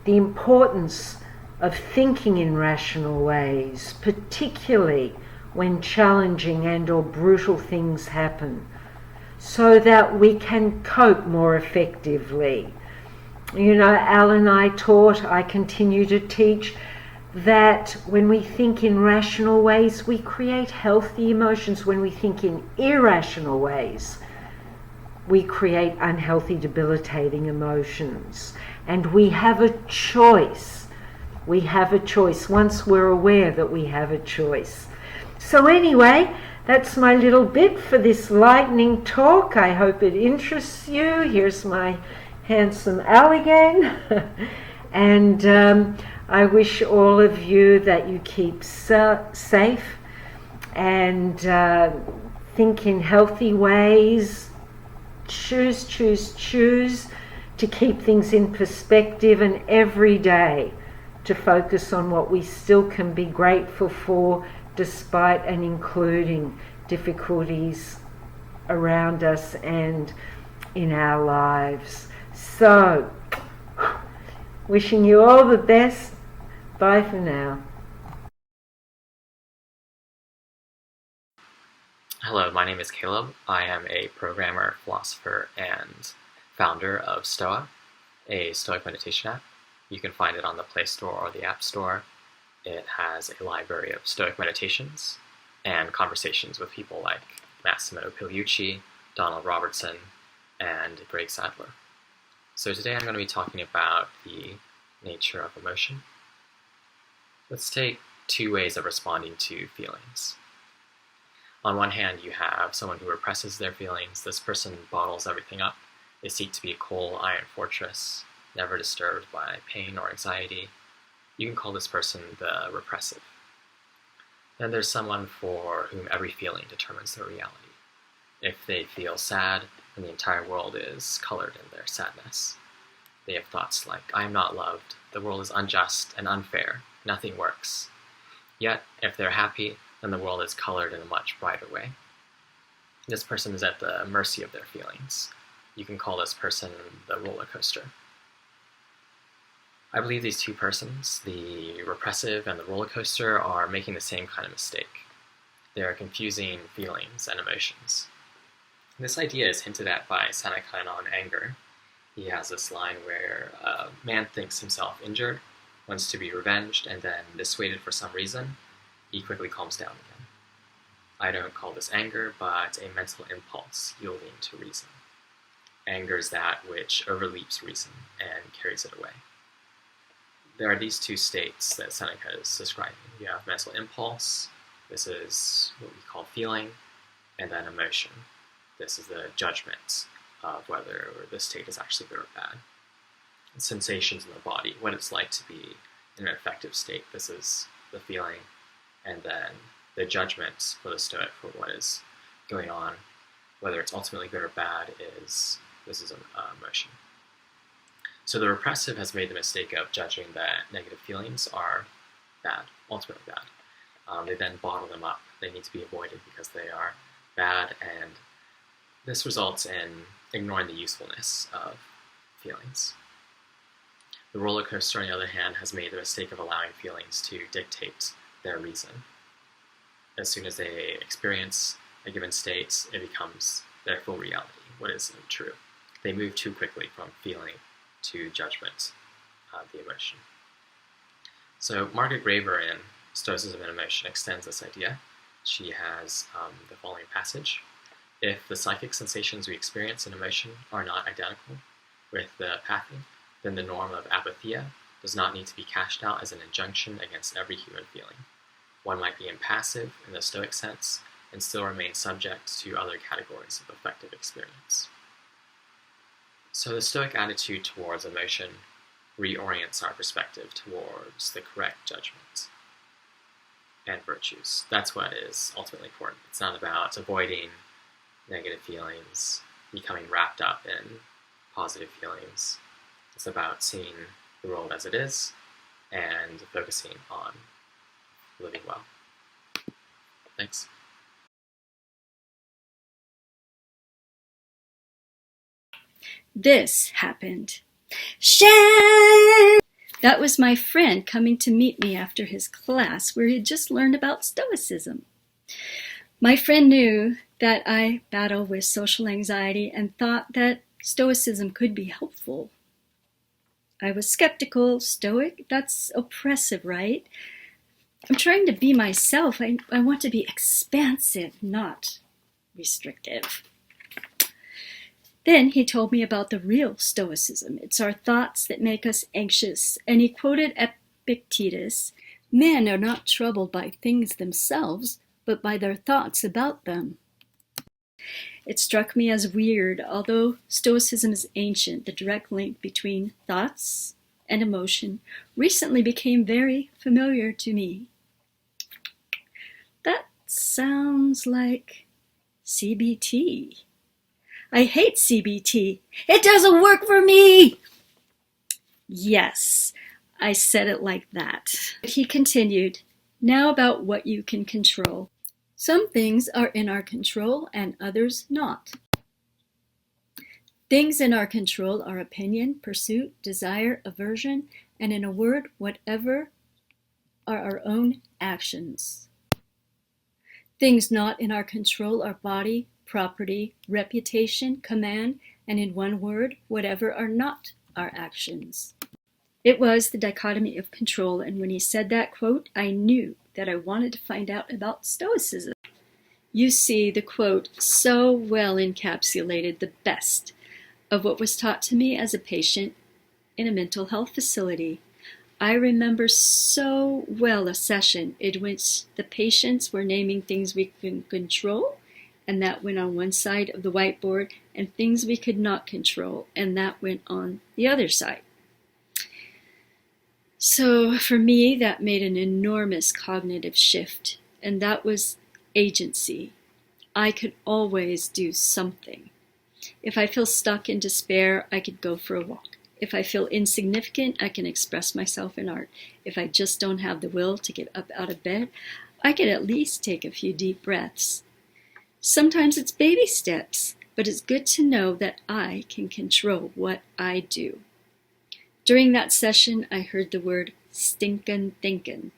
the importance of thinking in rational ways, particularly when challenging and or brutal things happen, so that we can cope more effectively. You know, Al and I taught, I continue to teach, that when we think in rational ways, we create healthy emotions. When we think in irrational ways, we create unhealthy, debilitating emotions. And we have a choice. We have a choice once we're aware that we have a choice. So anyway, that's my little bit for this lightning talk. I hope it interests you. Here's my handsome Al again. And I wish all of you that you keep safe and think in healthy ways. Choose to keep things in perspective, and every day to focus on what we still can be grateful for, despite and including difficulties around us and in our lives. So, wishing you all the best. Bye for now. Hello, my name is Caleb. I am a programmer, philosopher, and founder of Stoa, a Stoic meditation app. You can find it on the Play Store or the App Store. It has a library of Stoic meditations and conversations with people like Massimo Pigliucci, Donald Robertson, and Greg Sadler. So today I'm going to be talking about the nature of emotion. Let's take two ways of responding to feelings. On one hand, you have someone who represses their feelings. This person bottles everything up. They seek to be a cold iron fortress, never disturbed by pain or anxiety. You can call this person the repressive. Then there's someone for whom every feeling determines their reality. If they feel sad, then the entire world is colored in their sadness. They have thoughts like, I am not loved, the world is unjust and unfair, nothing works. Yet, if they're happy, then the world is colored in a much brighter way. This person is at the mercy of their feelings. You can call this person the roller coaster. I believe these two persons, the repressive and the roller coaster, are making the same kind of mistake. They are confusing feelings and emotions. This idea is hinted at by Seneca on anger. He has this line where a man thinks himself injured, wants to be revenged, and then dissuaded for some reason, he quickly calms down again. I don't call this anger, but a mental impulse yielding to reason. Anger is that which overleaps reason and carries it away. There are these two states that Seneca is describing. You have mental impulse, this is what we call feeling, and then emotion. This is the judgment of whether this state is actually good or bad. And sensations in the body, what it's like to be in an affective state. This is the feeling, and then the judgment for the Stoic for what is going on whether it's ultimately good or bad, this is an emotion. So the repressive has made the mistake of judging that negative feelings are bad, ultimately bad. They then bottle them up. They need to be avoided because they are bad, and this results in ignoring the usefulness of feelings. The roller coaster, on the other hand, has made the mistake of allowing feelings to dictate their reason. As soon as they experience a given state, it becomes their full reality, what is true. They move too quickly from feeling to judgment, the emotion. So Margaret Graeber in Stoicism and Emotion extends this idea. She has the following passage. If the psychic sensations we experience in emotion are not identical with the pathy, then the norm of apatheia does not need to be cashed out as an injunction against every human feeling. One might be impassive in the Stoic sense and still remain subject to other categories of affective experience. So the Stoic attitude towards emotion reorients our perspective towards the correct judgment and virtues. That's what is ultimately important. It's not about avoiding negative feelings, becoming wrapped up in positive feelings. It's about seeing the world as it is and focusing on living well. Thanks. This happened. Shan! That was my friend coming to meet me after his class where he had just learned about Stoicism. My friend knew that I battle with social anxiety and thought that Stoicism could be helpful. I was skeptical. Stoic? That's oppressive, right? I'm trying to be myself. I want to be expansive, not restrictive. Then he told me about the real Stoicism. It's our thoughts that make us anxious. And he quoted Epictetus, "Men are not troubled by things themselves, but by their thoughts about them." It struck me as weird. Although Stoicism is ancient, the direct link between thoughts and emotion recently became very familiar to me. That sounds like CBT. I hate CBT. It doesn't work for me. Yes, I said it like that. He continued, now about what you can control. Some things are in our control and others not. Things in our control are opinion, pursuit, desire, aversion, and in a word, whatever are our own actions. Things not in our control are body, property, reputation, command, and in one word, whatever are not our actions. It was the dichotomy of control, and when he said that quote, I knew that I wanted to find out about Stoicism. You see, the quote so well encapsulated the best of what was taught to me as a patient in a mental health facility. I remember so well a session in which the patients were naming things we could control, and that went on one side of the whiteboard, and things we could not control, and that went on the other side. So for me, that made an enormous cognitive shift, and that was agency. I could always do something. If I feel stuck in despair, I could go for a walk. If I feel insignificant, I can express myself in art. If I just don't have the will to get up out of bed, I could at least take a few deep breaths. Sometimes it's baby steps, but it's good to know that I can control what I do. During that session, I heard the word stinkin' thinkin'.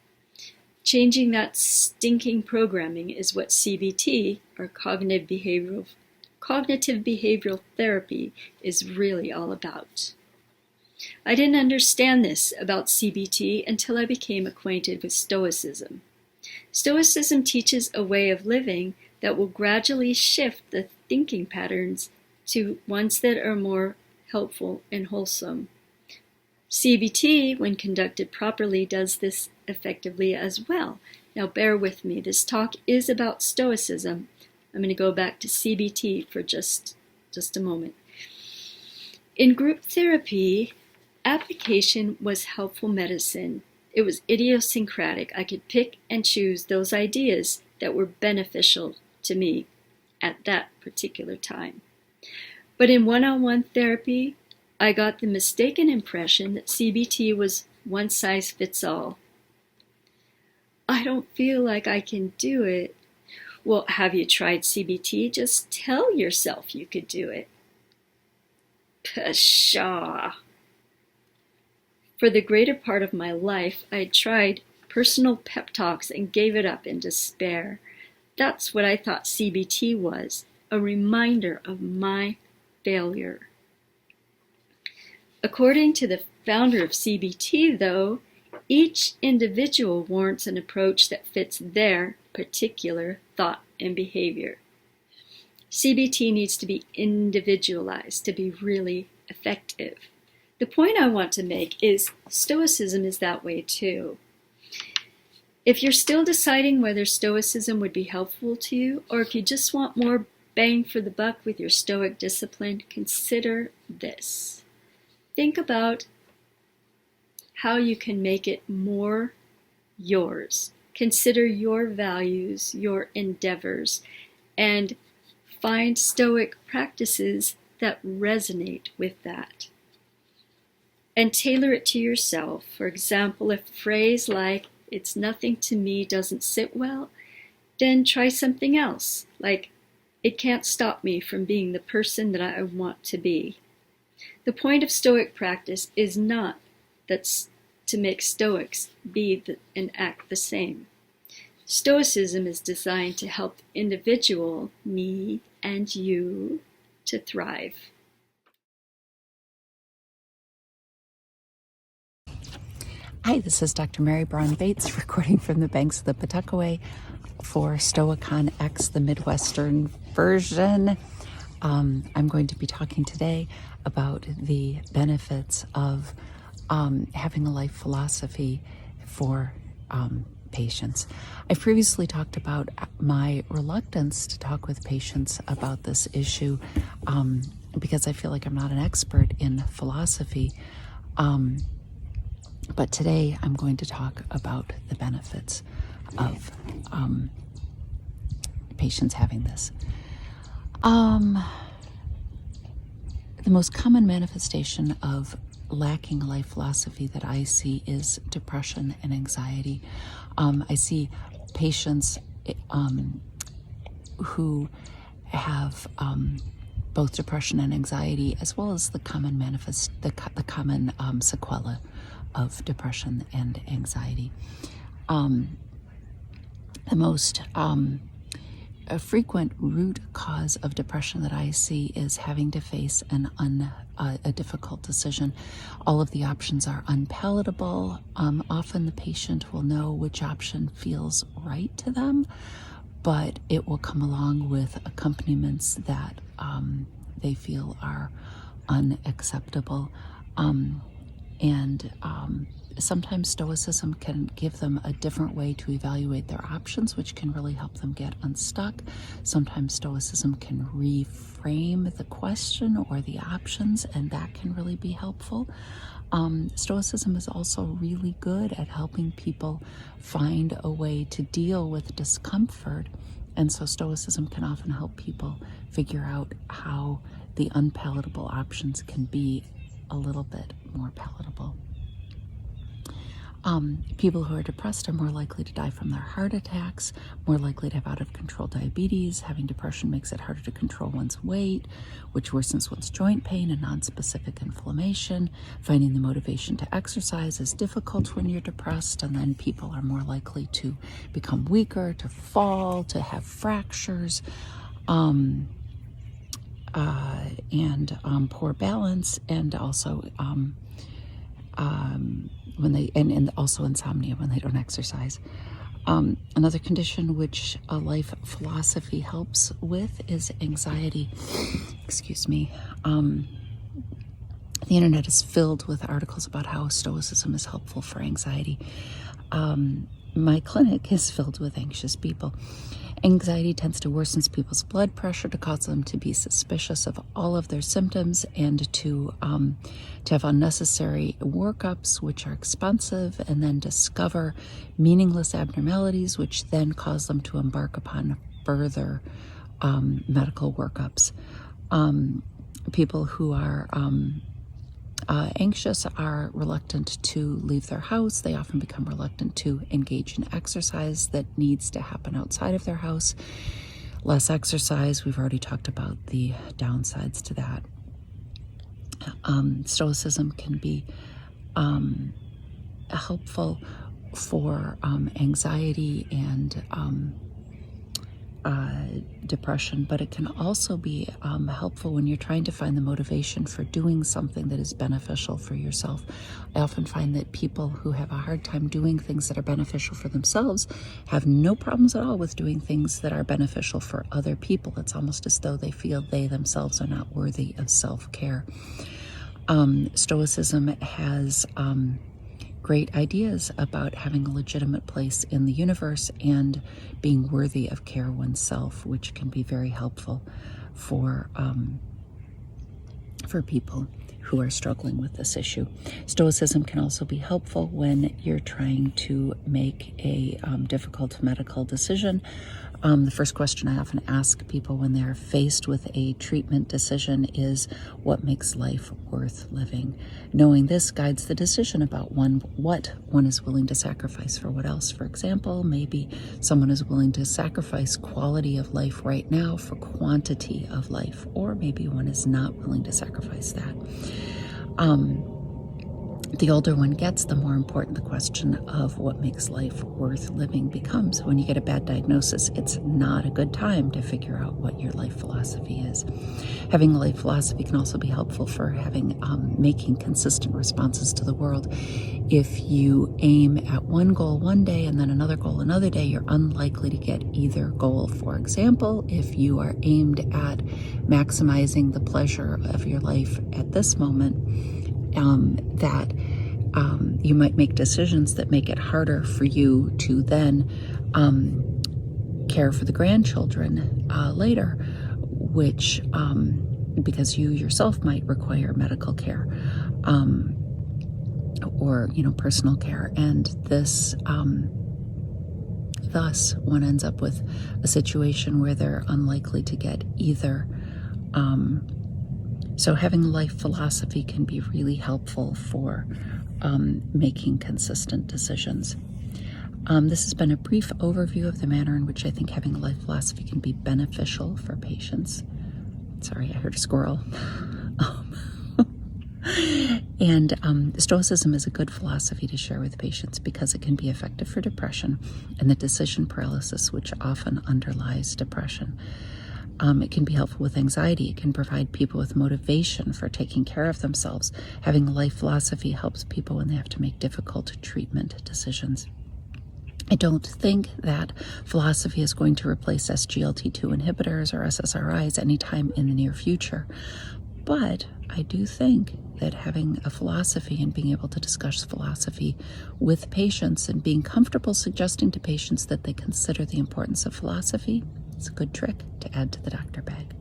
Changing that stinking programming is what CBT, or cognitive behavioral therapy, is really all about. I didn't understand this about CBT until I became acquainted with Stoicism. Stoicism teaches a way of living that will gradually shift the thinking patterns to ones that are more helpful and wholesome. CBT, when conducted properly, does this effectively as well. Now bear with me, this talk is about Stoicism. I'm going to go back to CBT for just a moment. In group therapy, application was helpful medicine. It was idiosyncratic. I could pick and choose those ideas that were beneficial to me. at that particular time. But in one-on-one therapy, I got the mistaken impression that CBT was one size fits all. I don't feel like I can do it. Well, have you tried CBT? Just tell yourself you could do it. Pshaw. For the greater part of my life, I tried personal pep talks and gave it up in despair. That's what I thought CBT was, a reminder of my failure. According to the founder of CBT, though, each individual warrants an approach that fits their particular thought and behavior. CBT needs to be individualized to be really effective. The point I want to make is Stoicism is that way too. If you're still deciding whether Stoicism would be helpful to you, or if you just want more bang for the buck with your Stoic discipline, consider this. Think about how you can make it more yours. Consider your values, your endeavors, and find Stoic practices that resonate with that. And tailor it to yourself. For example, if a phrase like, "it's nothing to me" doesn't sit well, then try something else, like, "it can't stop me from being the person that I want to be." The point of Stoic practice is not to make Stoics be and act the same. Stoicism is designed to help the individual, me and you, to thrive. Hi, this is Dr. Mary Braun Bates, recording from the banks of the Pawtuckaway for Stoicon-X, the Midwestern version. I'm going to be talking today about the benefits of having a life philosophy for patients. I've previously talked about my reluctance to talk with patients about this issue because I feel like I'm not an expert in philosophy. But today I'm going to talk about the benefits of patients having this. The most common manifestation of lacking a life philosophy that I see is depression and anxiety. I see patients who have both depression and anxiety, as well as the common sequelae of depression and anxiety. The most frequent root cause of depression that I see is having to face a difficult decision. All of the options are unpalatable. Often the patient will know which option feels right to them, but it will come along with accompaniments that they feel are unacceptable. Sometimes Stoicism can give them a different way to evaluate their options, which can really help them get unstuck. Sometimes Stoicism can reframe the question or the options, and that can really be helpful. Stoicism is also really good at helping people find a way to deal with discomfort, and so Stoicism can often help people figure out how the unpalatable options can be a little bit more palatable. People who are depressed are more likely to die from their heart attacks, more likely to have out-of-control diabetes. Having depression makes it harder to control one's weight, which worsens one's joint pain and non-specific inflammation. Finding the motivation to exercise is difficult when you're depressed, and then people are more likely to become weaker, to fall, to have fractures, and poor balance, and also and also insomnia when they don't exercise. Another condition which a life philosophy helps with is anxiety. Excuse me. The internet is filled with articles about how Stoicism is helpful for anxiety. My clinic is filled with anxious people. Anxiety tends to worsen people's blood pressure, to cause them to be suspicious of all of their symptoms, and to have unnecessary workups, which are expensive, and then discover meaningless abnormalities, which then cause them to embark upon further medical workups. People who are anxious are reluctant to leave their house. They often become reluctant to engage in exercise that needs to happen outside of their house. Less exercise, we've already talked about the downsides to that. Stoicism can be helpful for anxiety and depression, but it can also be helpful when you're trying to find the motivation for doing something that is beneficial for yourself. I often find that people who have a hard time doing things that are beneficial for themselves have no problems at all with doing things that are beneficial for other people. It's almost as though they feel they themselves are not worthy of self-care. Stoicism has great ideas about having a legitimate place in the universe and being worthy of care oneself, which can be very helpful for people who are struggling with this issue. Stoicism can also be helpful when you're trying to make a difficult medical decision. The first question I often ask people when they're faced with a treatment decision is, what makes life worth living? Knowing this guides the decision about what one is willing to sacrifice for what else. For example, maybe someone is willing to sacrifice quality of life right now for quantity of life, or maybe one is not willing to sacrifice that. The older one gets, the more important the question of what makes life worth living becomes. When you get a bad diagnosis, it's not a good time to figure out what your life philosophy is. Having a life philosophy can also be helpful for making consistent responses to the world. If you aim at one goal one day and then another goal another day, you're unlikely to get either goal. For example, if you are aimed at maximizing the pleasure of your life at this moment, you might make decisions that make it harder for you to then care for the grandchildren later, which because you yourself might require medical care or personal care, and this thus one ends up with a situation where they're unlikely to get either. So having a life philosophy can be really helpful for making consistent decisions. This has been a brief overview of the manner in which I think having a life philosophy can be beneficial for patients. Sorry, I heard a squirrel. And Stoicism is a good philosophy to share with patients because it can be effective for depression and the decision paralysis which often underlies depression. It can be helpful with anxiety. It can provide people with motivation for taking care of themselves. Having a life philosophy helps people when they have to make difficult treatment decisions. I don't think that philosophy is going to replace SGLT2 inhibitors or SSRIs anytime in the near future. But I do think that having a philosophy and being able to discuss philosophy with patients and being comfortable suggesting to patients that they consider the importance of philosophy is a good trick to add to the doctor bag.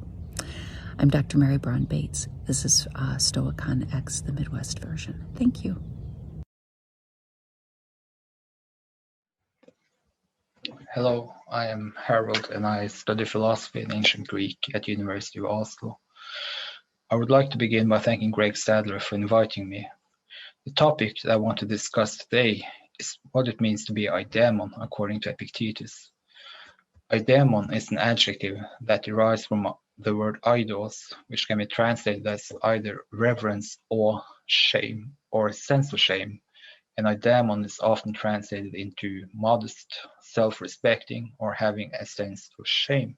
I'm Dr. Mary Braun Bates. This is Stoicon-X, the Midwest version. Thank you. Hello, I am Harald and I study philosophy and ancient Greek at the University of Oslo. I would like to begin by thanking Greg Sadler for inviting me. The topic that I want to discuss today is what it means to be eidemon according to Epictetus. Eidemon is an adjective that derives from the word eidos, which can be translated as either reverence, awe, shame, or a sense of shame. And eidemon is often translated into modest, self-respecting, or having a sense of shame.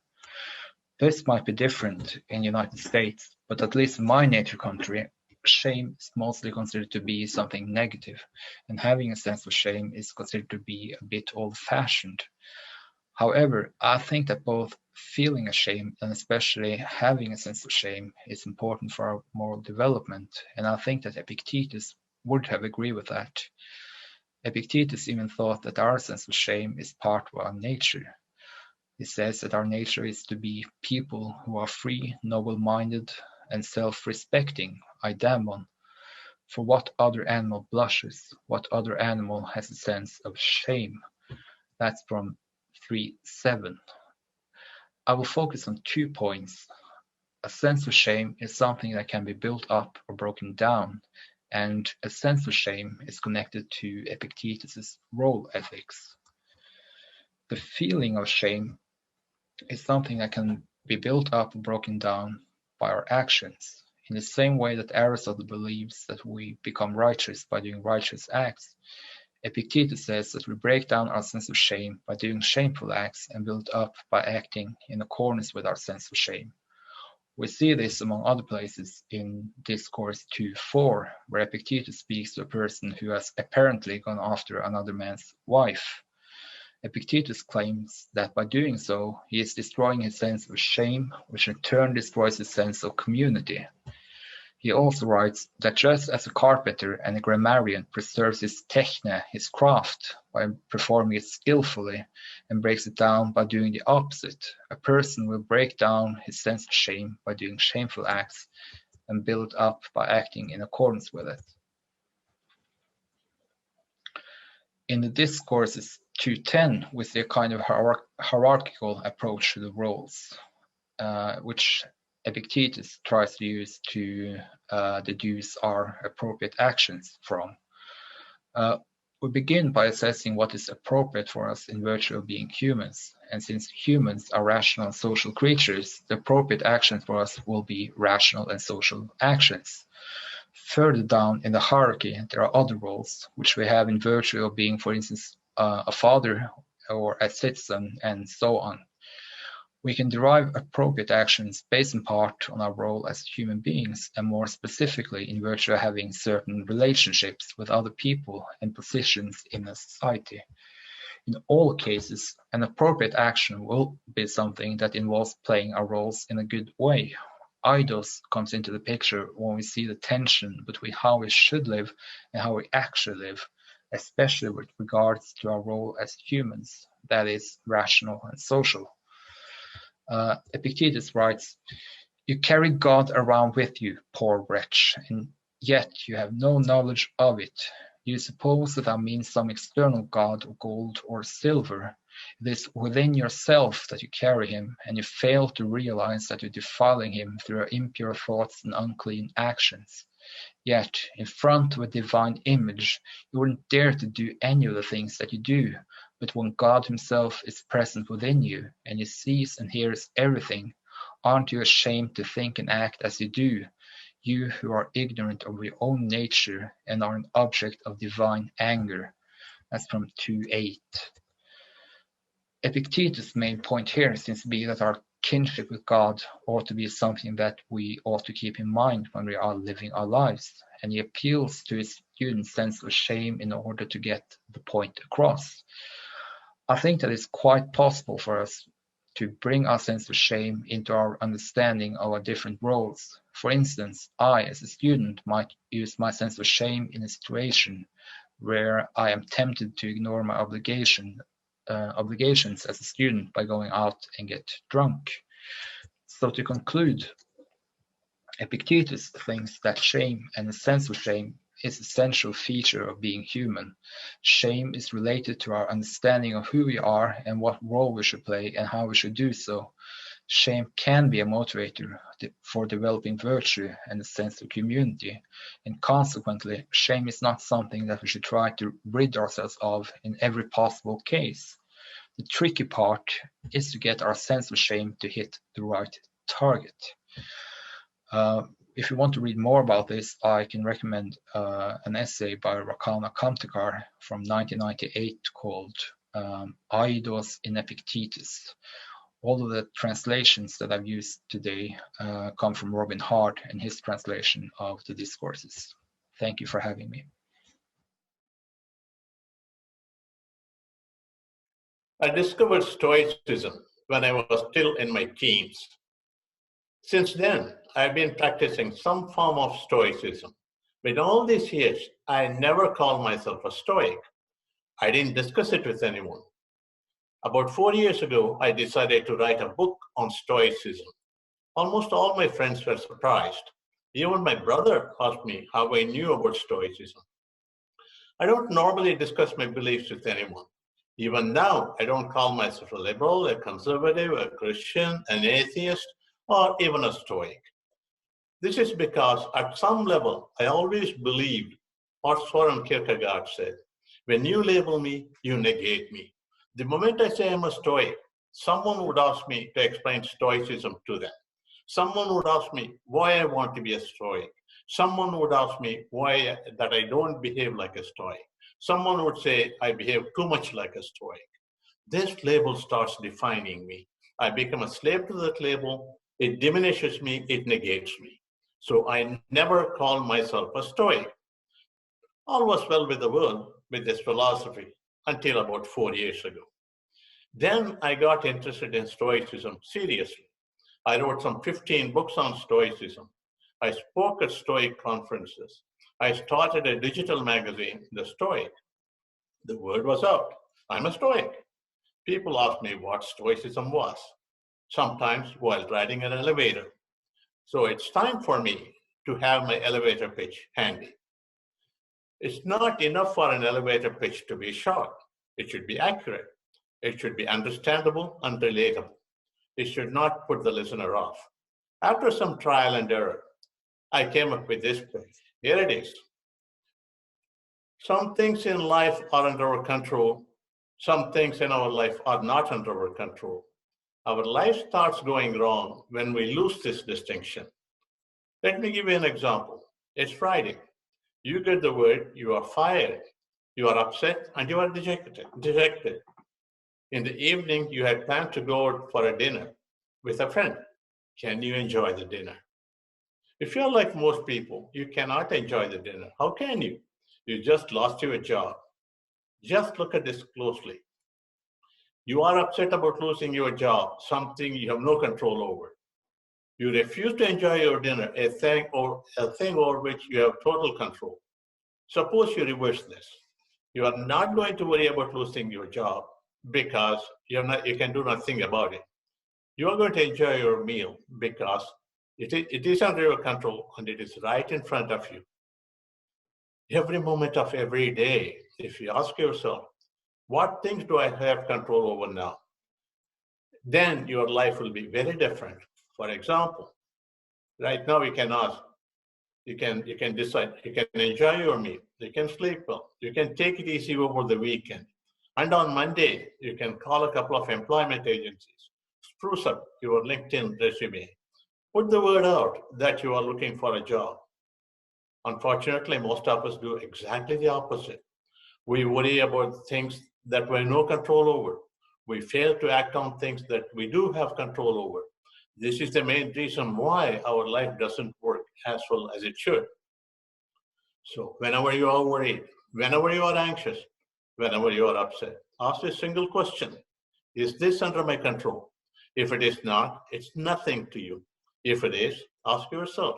This might be different in the United States, but at least in my native country, shame is mostly considered to be something negative, and having a sense of shame is considered to be a bit old-fashioned. However, I think that both feeling ashamed and especially having a sense of shame is important for our moral development, and I think that Epictetus would have agreed with that. Epictetus even thought that our sense of shame is part of our nature. He says that our nature is to be people who are free, noble-minded, and self-respecting, eidemon. For what other animal blushes? What other animal has a sense of shame? That's from 3:7. I will focus on 2 points. A sense of shame is something that can be built up or broken down, and a sense of shame is connected to Epictetus's role ethics. The feeling of shame is something that can be built up or broken down by our actions. In the same way that Aristotle believes that we become righteous by doing righteous acts, Epictetus says that we break down our sense of shame by doing shameful acts and build up by acting in accordance with our sense of shame. We see this among other places in Discourse 2:4, where Epictetus speaks to a person who has apparently gone after another man's wife. Epictetus claims that by doing so, he is destroying his sense of shame, which in turn destroys his sense of community. He also writes that just as a carpenter and a grammarian preserves his techne, his craft, by performing it skillfully, and breaks it down by doing the opposite, a person will break down his sense of shame by doing shameful acts and build up by acting in accordance with it. In the Discourses 2:10, we see a kind of hierarchical approach to the roles, which Epictetus tries to use to deduce our appropriate actions from. We begin by assessing what is appropriate for us in virtue of being humans. And since humans are rational and social creatures, the appropriate actions for us will be rational and social actions. Further down in the hierarchy, there are other roles, which we have in virtue of being, for instance, a father or a citizen, and so on. We can derive appropriate actions based in part on our role as human beings, and more specifically in virtue of having certain relationships with other people and positions in a society. In all cases, an appropriate action will be something that involves playing our roles in a good way. Eidos comes into the picture when we see the tension between how we should live and how we actually live, especially with regards to our role as humans, that is, rational and social. Epictetus writes, "You carry God around with you, poor wretch, and yet you have no knowledge of it. You suppose that means some external God of gold or silver. It is within yourself that you carry him, and you fail to realize that you're defiling him through your impure thoughts and unclean actions. Yet, in front of a divine image, you wouldn't dare to do any of the things that you do. But when God himself is present within you, and he sees and hears everything, aren't you ashamed to think and act as you do, you who are ignorant of your own nature and are an object of divine anger?" That's from 2:8. Epictetus' main point here seems to be that our kinship with God ought to be something that we ought to keep in mind when we are living our lives, and he appeals to his students' sense of shame in order to get the point across. I think that it's quite possible for us to bring our sense of shame into our understanding of our different roles. For instance, I, as a student, might use my sense of shame in a situation where I am tempted to ignore my obligations as a student by going out and get drunk. So to conclude, Epictetus thinks that shame and a sense of shame is an essential feature of being human. Shame is related to our understanding of who we are and what role we should play and how we should do so. Shame can be a motivator for developing virtue and a sense of community, and consequently, shame is not something that we should try to rid ourselves of in every possible case. The tricky part is to get our sense of shame to hit the right target. If you want to read more about this, I can recommend an essay by Rakana Kamtekar from 1998 called Eidos in Epictetus. All of the translations that I've used today come from Robin Hart and his translation of the Discourses. Thank you for having me. I discovered Stoicism when I was still in my teens. Since then, I've been practicing some form of Stoicism. But in all these years, I never called myself a Stoic. I didn't discuss it with anyone. About 4 years ago, I decided to write a book on Stoicism. Almost all my friends were surprised. Even my brother asked me how I knew about Stoicism. I don't normally discuss my beliefs with anyone. Even now, I don't call myself a liberal, a conservative, a Christian, an atheist, or even a Stoic. This is because at some level, I always believed what Soren Kierkegaard said. When you label me, you negate me. The moment I say I'm a Stoic, someone would ask me to explain Stoicism to them. Someone would ask me why I want to be a Stoic. Someone would ask me why that I don't behave like a Stoic. Someone would say I behave too much like a Stoic. This label starts defining me. I become a slave to that label. It diminishes me, it negates me. So I never call myself a Stoic. All was well with the world, with this philosophy, until about 4 years ago. Then I got interested in Stoicism seriously. I wrote some 15 books on Stoicism. I spoke at Stoic conferences. I started a digital magazine, The Stoic. The word was out. I'm a Stoic. People asked me what Stoicism was, sometimes while riding an elevator. So it's time for me to have my elevator pitch handy. It's not enough for an elevator pitch to be short. It should be accurate. It should be understandable and relatable. It should not put the listener off. After some trial and error, I came up with this page. Here it is. Some things in life are under our control. Some things in our life are not under our control. Our life starts going wrong when we lose this distinction. Let me give you an example. It's Friday. You get the word, you are fired. You are upset and you are dejected. In the evening, you had planned to go out for a dinner with a friend. Can you enjoy the dinner? If you're like most people, you cannot enjoy the dinner. How can you? You just lost your job. Just look at this closely. You are upset about losing your job, something you have no control over. You refuse to enjoy your dinner, a thing over which you have total control. Suppose you reverse this. You are not going to worry about losing your job because you can do nothing about it. You are going to enjoy your meal because it is under your control and it is right in front of you. Every moment of every day, if you ask yourself, what things do I have control over now? Then your life will be very different. For example, right now you can ask, you can decide, you can enjoy your meal, you can sleep well, you can take it easy over the weekend. And on Monday, you can call a couple of employment agencies, spruce up your LinkedIn resume, put the word out that you are looking for a job. Unfortunately, most of us do exactly the opposite. We worry about things that we have no control over. We fail to act on things that we do have control over. This is the main reason why our life doesn't work as well as it should. So whenever you are worried, whenever you are anxious, whenever you are upset, ask a single question. Is this under my control? If it is not, it's nothing to you. If it is, ask yourself,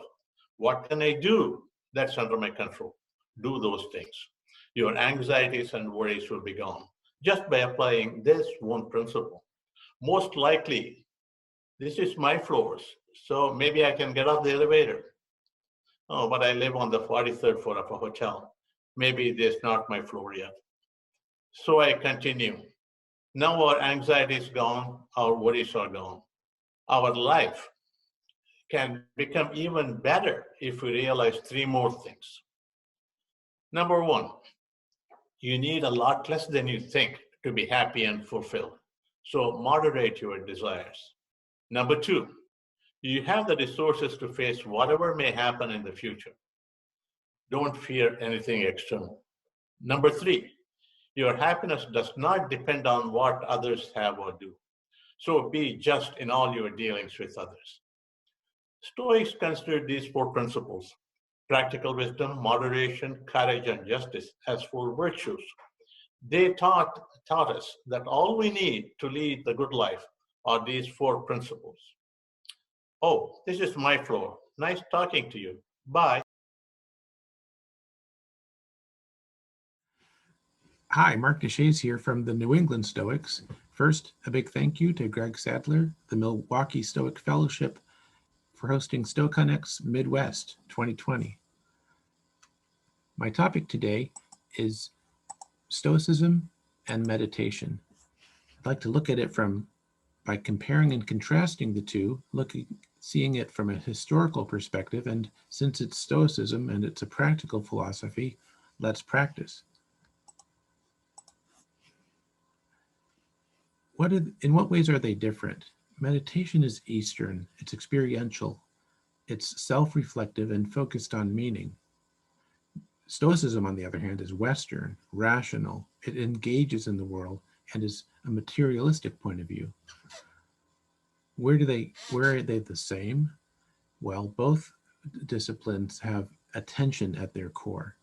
what can I do that's under my control? Do those things. Your anxieties and worries will be gone just by applying this one principle. Most likely, this is my floors, so maybe I can get off the elevator. Oh, but I live on the 43rd floor of a hotel. Maybe this is not my floor yet. So I continue. Now our anxiety is gone, our worries are gone. Our life can become even better if we realize three more things. Number one, you need a lot less than you think to be happy and fulfilled. So moderate your desires. Number two, you have the resources to face whatever may happen in the future. Don't fear anything external. Number three, your happiness does not depend on what others have or do. So be just in all your dealings with others. Stoics consider these four principles, practical wisdom, moderation, courage, and justice, as four virtues. They taught us that all we need to lead the good life are these four principles. Oh, this is my floor. Nice talking to you. Bye. Hi, Marc Deshaies here from the New England Stoics. First, a big thank you to Greg Sadler, the Milwaukee Stoic Fellowship, for hosting Stoicon-X Midwest 2020. My topic today is Stoicism and meditation. I'd like to look at it by comparing and contrasting the two, seeing it from a historical perspective, and since it's Stoicism and it's a practical philosophy, let's practice. In what ways are they different? Meditation is Eastern, it's experiential, it's self-reflective and focused on meaning. Stoicism, on the other hand, is Western, rational, it engages in the world and is a materialistic point of view. Where are they the same? Well, both disciplines have attention at their core.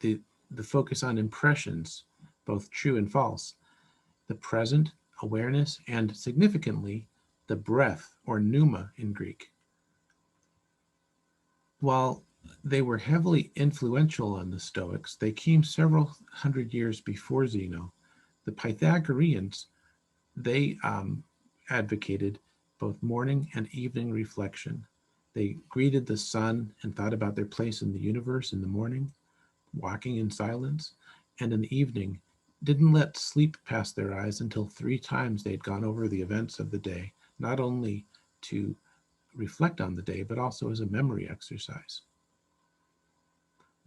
The focus on impressions, both true and false, the present, awareness, and significantly, the breath, or pneuma in Greek. While they were heavily influential on the Stoics, they came several hundred years before Zeno. The Pythagoreans, they advocated both morning and evening reflection. They greeted the sun and thought about their place in the universe in the morning, walking in silence, and in the evening didn't let sleep pass their eyes until 3 times they'd gone over the events of the day, not only to reflect on the day, but also as a memory exercise.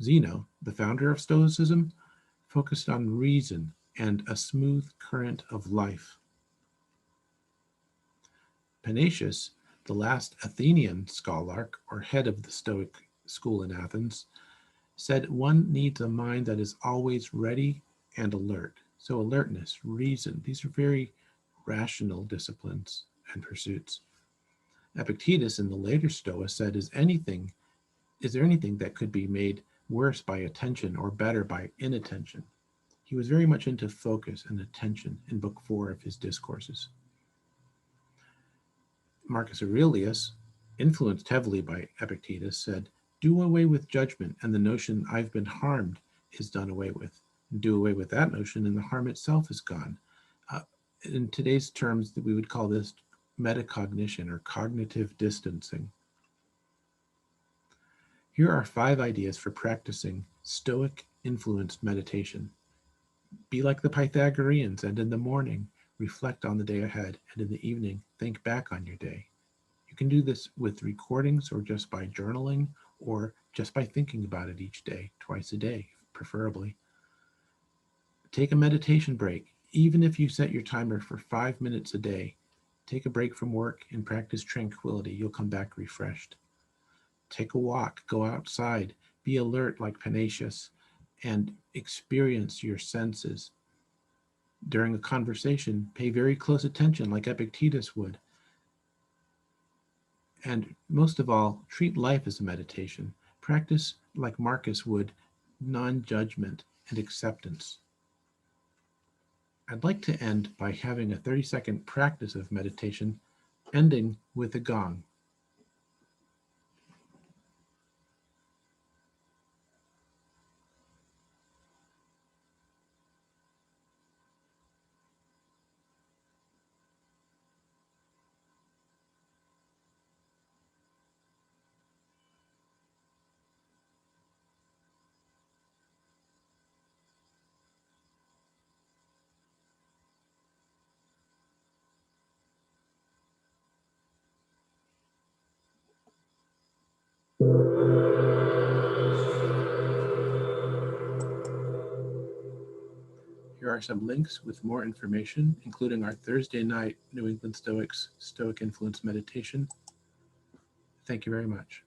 Zeno, the founder of Stoicism, focused on reason and a smooth current of life. Panaetius, the last Athenian scholar, or head of the Stoic school in Athens, said one needs a mind that is always ready and alert. So alertness, reason, these are very rational disciplines and pursuits. Epictetus in the later Stoa said, is there anything that could be made worse by attention or better by inattention? He was very much into focus and attention in Book 4 of his discourses. Marcus Aurelius, influenced heavily by Epictetus, said, do away with judgment, and the notion I've been harmed is done away with. Do away with that notion, and the harm itself is gone. In today's terms, we would call this metacognition or cognitive distancing. Here are 5 ideas for practicing Stoic-influenced meditation. Be like the Pythagoreans, and in the morning, reflect on the day ahead, and in the evening, think back on your day. You can do this with recordings or just by journaling or just by thinking about it each day, twice a day, preferably. Take a meditation break. Even if you set your timer for 5 minutes a day, take a break from work and practice tranquility. You'll come back refreshed. Take a walk, go outside, be alert like Panaetius, and experience your senses. During a conversation, pay very close attention like Epictetus would. And most of all, treat life as a meditation. Practice like Marcus would, non-judgment and acceptance. I'd like to end by having a 30-second practice of meditation, ending with a gong. Here are some links with more information, including our Thursday night New England Stoics Stoic Influence Meditation. Thank you very much.